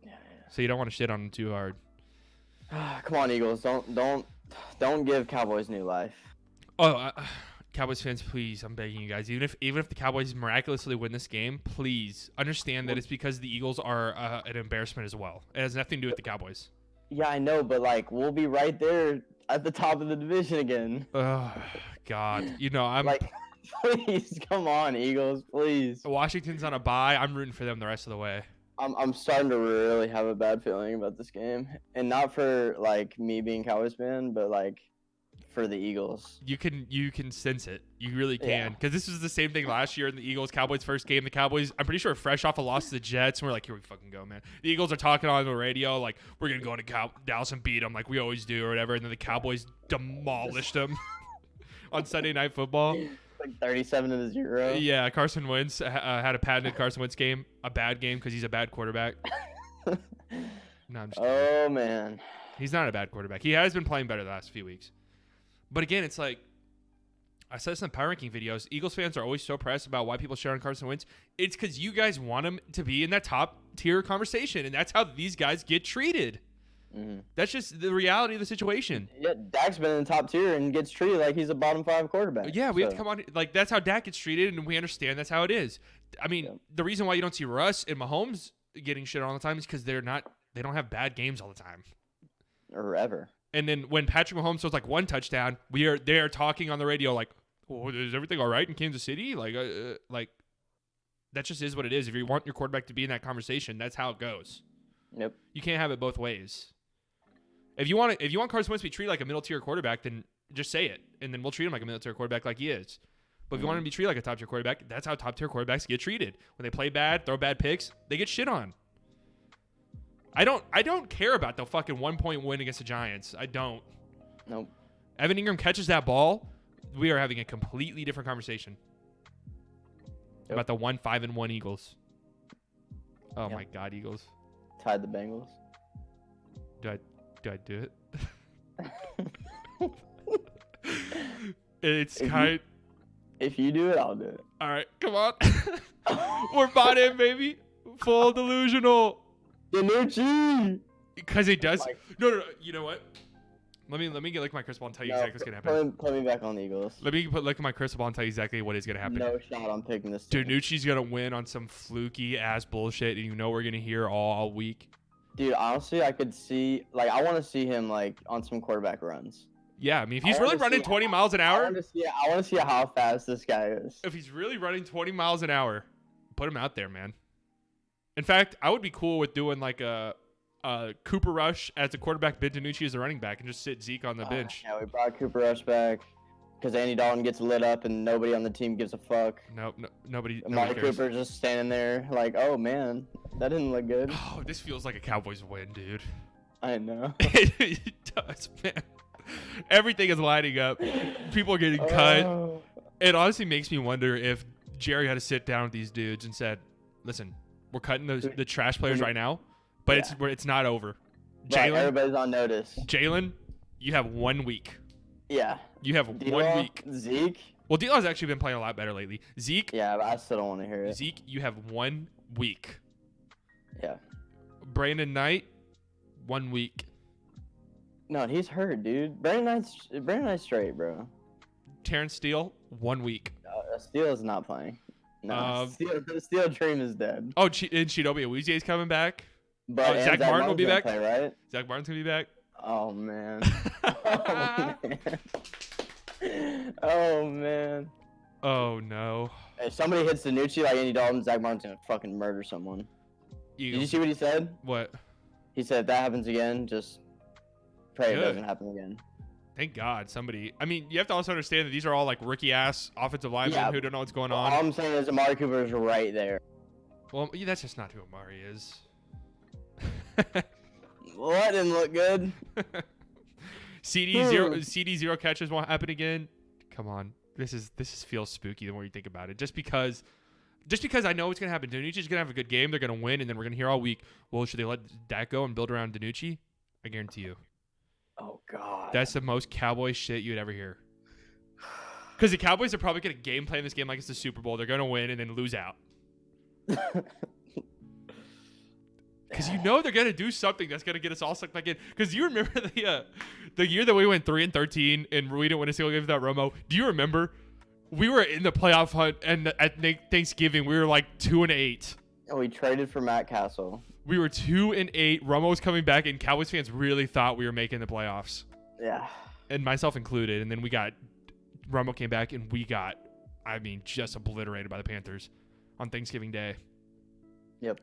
Yeah. So you don't want to shit on him too hard. Come on, Eagles. Don't give Cowboys new life. Oh, Cowboys fans, please, I'm begging you guys. Even if the Cowboys miraculously win this game, please understand that it's because the Eagles are an embarrassment as well. It has nothing to do with the Cowboys. Yeah, I know, but like we'll be right there at the top of the division again. Oh, God. I'm Please, come on, Eagles, please. Washington's on a bye. I'm rooting for them the rest of the way. I'm starting to really have a bad feeling about this game, and not for like me being Cowboys fan, but like for the Eagles. You can sense it. You really can, because this was the same thing last year in the Eagles Cowboys first game. The Cowboys, I'm pretty sure, fresh off a loss to the Jets, and we're like, here we fucking go, man. The Eagles are talking on the radio like we're gonna go into Dallas and beat them like we always do or whatever, and then the Cowboys demolished them on Sunday Night Football. Like 37-0. Yeah, Carson Wentz had a patented Carson Wentz game, a bad game because he's a bad quarterback. No, I'm just kidding. Oh man, he's not a bad quarterback. He has been playing better the last few weeks. But again, it's like I said this in the power ranking videos. Eagles fans are always so pressed about why people shit on Carson Wentz. It's because you guys want him to be in that top tier conversation, and that's how these guys get treated. Mm-hmm. That's just the reality of the situation. Yeah, Dak's been in the top tier and gets treated like he's a bottom 5 quarterback. Yeah, we have to come on. Like, that's how Dak gets treated, and we understand that's how it is. I mean, the reason why you don't see Russ and Mahomes getting shit all the time is because they don't have bad games all the time. Or ever. And then when Patrick Mahomes throws like one touchdown, they are talking on the radio like, "Oh, is everything all right in Kansas City?" Like that just is what it is. If you want your quarterback to be in that conversation, that's how it goes. Yep. You can't have it both ways. If you want Carson Wentz to be treated like a middle tier quarterback, then just say it, and then we'll treat him like a middle tier quarterback like he is. But if you want him to be treated like a top tier quarterback, that's how top tier quarterbacks get treated. When they play bad, throw bad picks, they get shit on. I don't care about the fucking 1-point win against the Giants. I don't. Nope. Evan Ingram catches that ball, we are having a completely different conversation about the 5-1 Eagles. Oh my God, Eagles. Tied the Bengals. Do I do it? If you do it, I'll do it. All right, come on. We're bought in, baby. Full delusional. DiNucci. Because it does. No. You know what? Let me get like my crystal ball and tell you exactly what's gonna happen. Put me back on the Eagles. Let me look at my crystal ball and tell you exactly what is gonna happen. No shot on picking this team. DiNucci's gonna win on some fluky ass bullshit, and you know we're gonna hear all week. Dude, honestly, I could see I want to see him like on some quarterback runs. Yeah, I mean, if he's really running 20 miles an hour, I want to see how fast this guy is. If he's really running 20 miles an hour, put him out there, man. In fact, I would be cool with doing like a Cooper Rush as a quarterback, Ben DiNucci as a running back, and just sit Zeke on the bench. Yeah, we brought Cooper Rush back because Andy Dalton gets lit up and nobody on the team gives a fuck. Nope, nobody Amari cares. Cooper's just standing there like, oh man, that didn't look good. Oh, this feels like a Cowboys win, dude. I know. It does, man. Everything is lining up. People are getting cut. It honestly makes me wonder if Jerry had to sit down with these dudes and said, listen, we're cutting the trash players right now, but it's not over. Right, everybody's on notice. Jalen, you have 1 week. Yeah. You have 1 week. Zeke? Well, D-Law's actually been playing a lot better lately. Zeke? Yeah, but I still don't want to hear it. Zeke, you have 1 week. Yeah. Brandon Knight, 1 week. No, he's hurt, dude. Brandon Knight's straight, bro. Terrence Steele, 1 week. Steele is not playing. No, the Steele dream is dead. Oh, and Chidobe Awuzie is coming back. But Zach Martin will be back. Play, right? Zach Martin's gonna be back. Oh man. Oh man. Oh man. Oh no. If somebody hits DiNucci like Andy Dalton, Zach Martin's gonna fucking murder someone. Did you see what he said? What? He said if that happens again, just pray it doesn't happen again. Thank God somebody. I mean, you have to also understand that these are all like rookie ass offensive linemen who don't know what's going on. All I'm saying is Amari Cooper is right there. Well, that's just not who Amari is. Well, that didn't look good. CD zero catches won't happen again. Come on, this feels spooky the more you think about it. Just because I know what's gonna happen. DiNucci's gonna have a good game. They're gonna win, and then we're gonna hear all week. Well, should they let Dak go and build around DiNucci? I guarantee you. Oh God. That's the most Cowboy shit you'd ever hear. Because the Cowboys are probably gonna game plan this game like it's the Super Bowl. They're gonna win and then lose out. Because you know they're gonna do something that's gonna get us all sucked back in. Because you remember the year that we went 3-13 and we didn't win a single game without Romo. Do you remember? We were in the playoff hunt, and at Thanksgiving we were like 2-8. Oh, we traded for Matt Castle. We were 2-8. Romo was coming back, and Cowboys fans really thought we were making the playoffs. Yeah. And myself included. And then Romo came back, and we got just obliterated by the Panthers on Thanksgiving Day. Yep.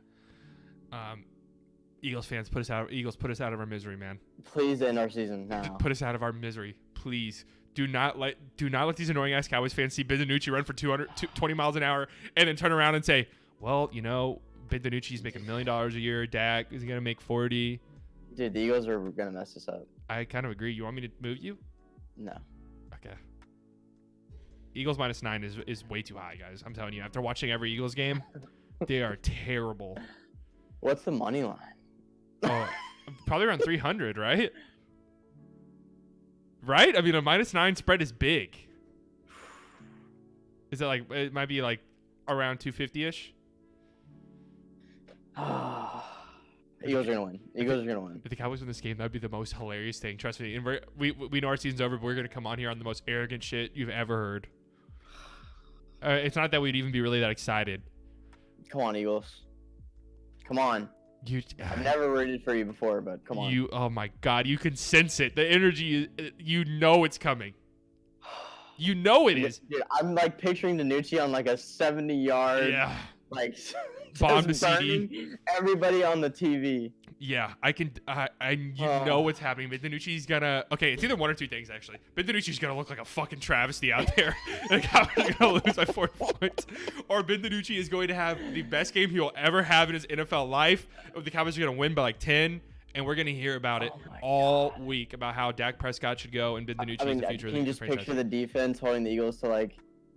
Eagles fans, put us out of our misery, man. Please end our season now. Put us out of our misery, please. Do not let these annoying ass Cowboys fans see Ben DiNucci run for 20 miles an hour and then turn around and say, well, Ben DiNucci's making $1 million a year. Dak is gonna make 40. Dude, the Eagles are gonna mess this up. I kind of agree. You want me to move you? No. Okay. Eagles -9 is way too high, guys. I'm telling you. After watching every Eagles game, they are terrible. What's the money line? Oh, probably around 300, right? Right? I mean, a -9 spread is big. Is it it might be around 250-ish? Eagles are gonna win. Eagles are gonna win. If the Cowboys win this game, that'd be the most hilarious thing. Trust me. And we know our season's over, but we're gonna come on here on the most arrogant shit you've ever heard. It's not that we'd even be really that excited. Come on, Eagles. Come on. I've never rooted for you before, but come on. Oh my God, you can sense it. The energy, it's coming. You know it is. Dude, I'm picturing DiNucci on a 70-yard, bomb to CD. Everybody on the TV. Yeah, I can. Know what's happening. Ben DiNucci's gonna. Okay, it's either one or two things actually. Ben DiNucci's gonna look like a fucking travesty out there. The Cowboys are gonna lose by 4 points, or Ben DiNucci is going to have the best game he'll ever have in his NFL life. The Cowboys are gonna win by 10, and we're gonna hear about it all week about how Dak Prescott should go and Ben DiNucci is the future of the franchise. Can you just picture the defense holding the Eagles to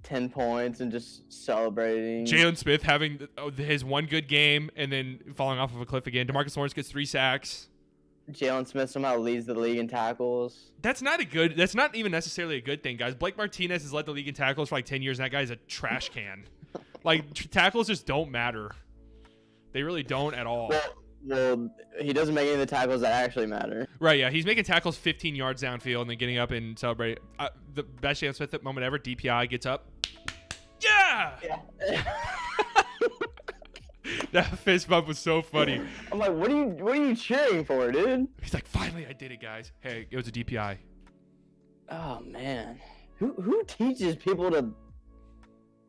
10 points and just celebrating? Jalen Smith having his one good game and then falling off of a cliff again. DeMarcus Lawrence gets 3 sacks. Jalen Smith somehow leads the league in tackles. That's not even necessarily a good thing, guys. Blake Martinez has led the league in tackles for 10 years, and that guy's a trash can. Tackles just don't matter. They really don't at all. Well, he doesn't make any of the tackles that actually matter. Right, yeah. He's making tackles 15 yards downfield and then getting up and celebrating. The best Jalen Smith moment ever, DPI gets up. Yeah! That fist bump was so funny. I'm like, what are you cheering for, dude? He's like, finally, I did it, guys. Hey, it was a DPI. Oh, man. Who teaches people to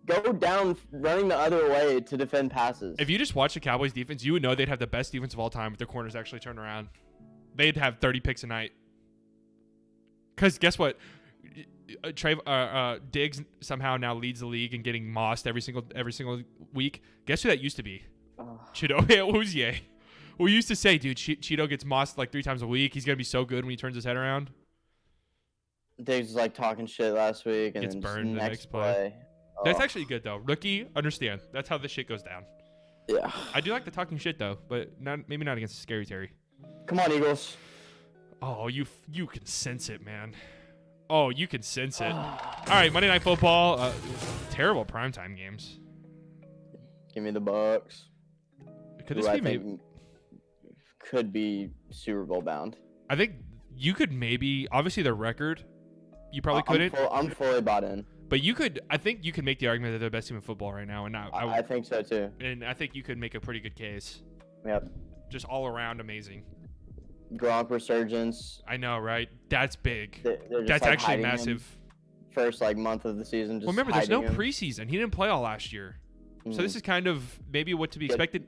go down running the other way to defend passes? If you just watch the Cowboys defense, you would know they'd have the best defense of all time if their corners actually turn around. They'd have 30 picks a night. Because guess what? Diggs somehow now leads the league in getting mossed every single week. Guess who that used to be? Chidobe Awuzie. We used to say, dude, Cheeto gets mossed 3 times a week. He's gonna be so good when he turns his head around. Diggs was talking shit last week and gets then burned the next play. That's actually good though. Rookie, understand. That's how this shit goes down. Yeah. I do like the talking shit though, but maybe not against Scary Terry. Come on, Eagles. Oh, you can sense it, man. Oh, you can sense it. All right, Monday Night Football. Terrible primetime games. Give me the Bucks. Could this be maybe? Could be Super Bowl bound. I think you could maybe. Obviously, their record. You probably couldn't. I'm fully bought in. But you could. I think you could make the argument that they're the best team in football right now, and I think so too. And I think you could make a pretty good case. Yep. Just all around amazing. Gronk resurgence. I know, right? That's big. They're That's actually massive. First month of the season. Just remember, there's no him. Preseason. He didn't play all last year, so this is kind of maybe what to be expected.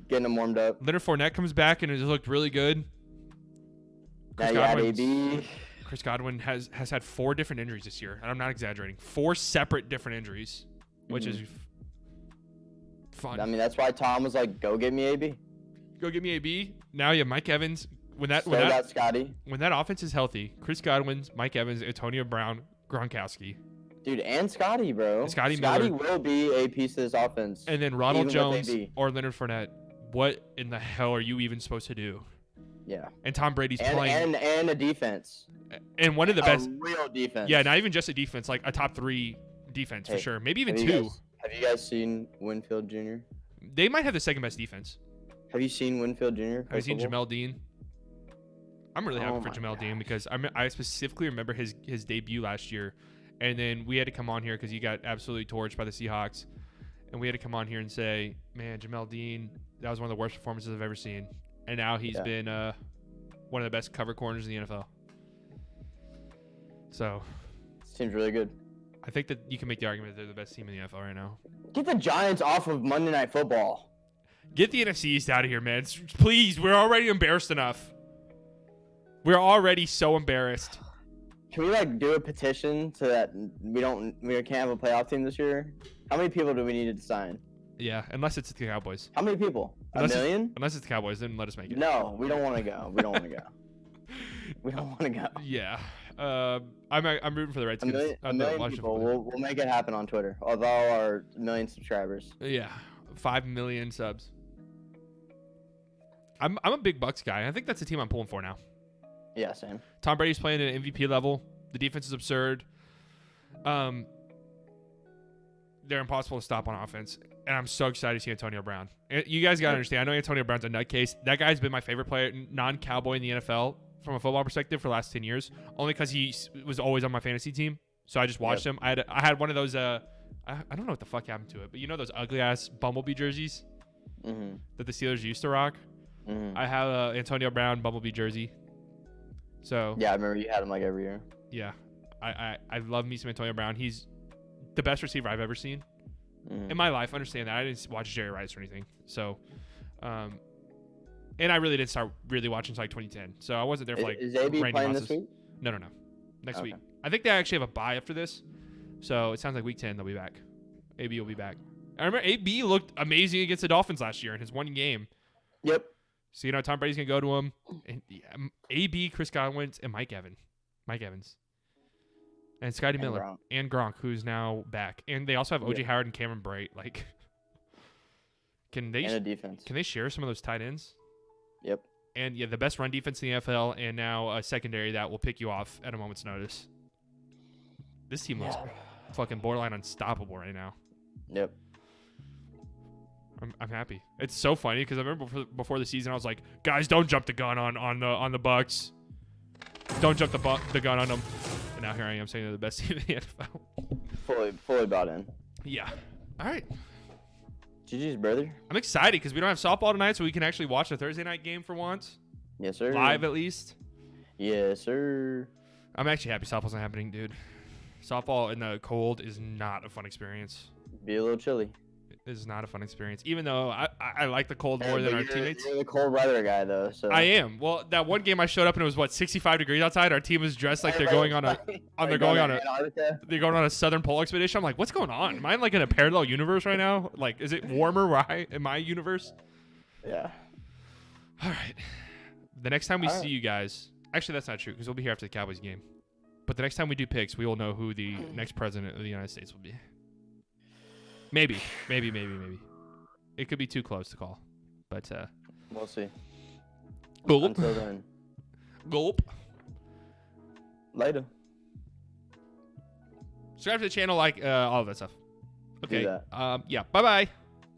Getting him warmed up. Leonard Fournette comes back and it looked really good. Chris Godwin has had 4 different injuries this year, and I'm not exaggerating. 4 separate different injuries, which is fun. I mean, that's why Tom was like, "Go get me AB." Go get me AB. Now you have Mike Evans. When that offense is healthy, Chris Godwin, Mike Evans, Antonio Brown, Gronkowski. Dude, and Scotty, bro. Scotty will be a piece of this offense. And then Ronald Jones or Leonard Fournette. What in the hell are you even supposed to do? Yeah. And Tom Brady's playing. And a defense. And one of the best. A real defense. Yeah, not even just a defense, like a top 3 defense for sure. Maybe even 2. Have you guys seen Winfield Jr.? They might have the second best defense. Have you seen Winfield Jr.? Have you seen Jamel Dean? I'm really happy for Jamel Dean because I specifically remember his debut last year, and then we had to come on here because he got absolutely torched by the Seahawks, and we had to come on here and say, man, Jamel Dean, that was one of the worst performances I've ever seen, and now he's been one of the best cover corners in the NFL. So, seems really good. I think that you can make the argument that they're the best team in the NFL right now. Get the Giants off of Monday Night Football. Get the NFC East out of here, man. Please, we're already embarrassed enough. We're already so embarrassed. Can we do a petition so that we can't have a playoff team this year? How many people do we need to sign? Yeah, unless it's the Cowboys. How many people? A million? Unless it's the Cowboys, then let us make it. No, we don't want to go. We don't want to go. We don't want to go. Yeah. I'm rooting for the Redskins. A million people. We'll make it happen on Twitter. Of all our 1 million subscribers. Yeah. 5 million subs. I'm a big Bucs guy. I think that's the team I'm pulling for now. Yeah, same. Tom Brady's playing at an MVP level. The defense is absurd. They're impossible to stop on offense. And I'm so excited to see Antonio Brown. You guys got to understand, I know Antonio Brown's a nutcase. That guy's been my favorite player, non-Cowboy in the NFL from a football perspective for the last 10 years, only because he was always on my fantasy team. So I just watched him. I had one of those, I don't know what the fuck happened to it, but you know those ugly-ass Bumblebee jerseys that the Steelers used to rock? I have a Antonio Brown Bumblebee jersey. So yeah, I remember you had him every year. Yeah. I love me some Antonio Brown. He's the best receiver I've ever seen. In my life. Understand that I didn't watch Jerry Rice or anything, so and I really didn't start really watching until 2010, so I wasn't there for is AB Randy playing Moss's. this week? No, next week. I think they actually have a bye after this, so it sounds like week 10 they'll be back. AB will be back. I remember AB looked amazing against the Dolphins last year in his one game. Yep. So Tom Brady's gonna go to him, and AB, Chris Godwin, and Mike Evans. And Scotty Miller and Gronk, who's now back, and they also have OJ Howard and Cameron Brate. Can they? And a defense. Can they share some of those tight ends? Yep. And the best run defense in the NFL, and now a secondary that will pick you off at a moment's notice. This team looks fucking borderline unstoppable right now. Yep. I'm happy. It's so funny because I remember before the season I was like, guys, don't jump the gun on the Bucs. Don't jump the gun on them. And now here I am saying they're the best team in the NFL. Fully bought in. Yeah. All right. GG's, brother. I'm excited because we don't have softball tonight, so we can actually watch the Thursday night game for once. Yes, sir. Live at least. Yes, sir. I'm actually happy softball's not happening, dude. Softball in the cold is not a fun experience. Be a little chilly. It is not a fun experience, even though I like the cold more than our teammates. You're the cold weather guy, though. So I am. Well, that one game I showed up and it was 65 degrees outside. Our team was dressed like they're going on a Southern Pole expedition. I'm like, what's going on? Am I in a parallel universe right now? Is it warmer in my universe? Yeah. All right. The next time we see you guys, actually that's not true because we'll be here after the Cowboys game. But the next time we do picks, we will know who the next president of the United States will be. Maybe. It could be too close to call, but we'll see. Gulp. Until then. Gulp. Later. Subscribe to the channel, all of that stuff. Okay. Do that. Yeah. Bye-bye.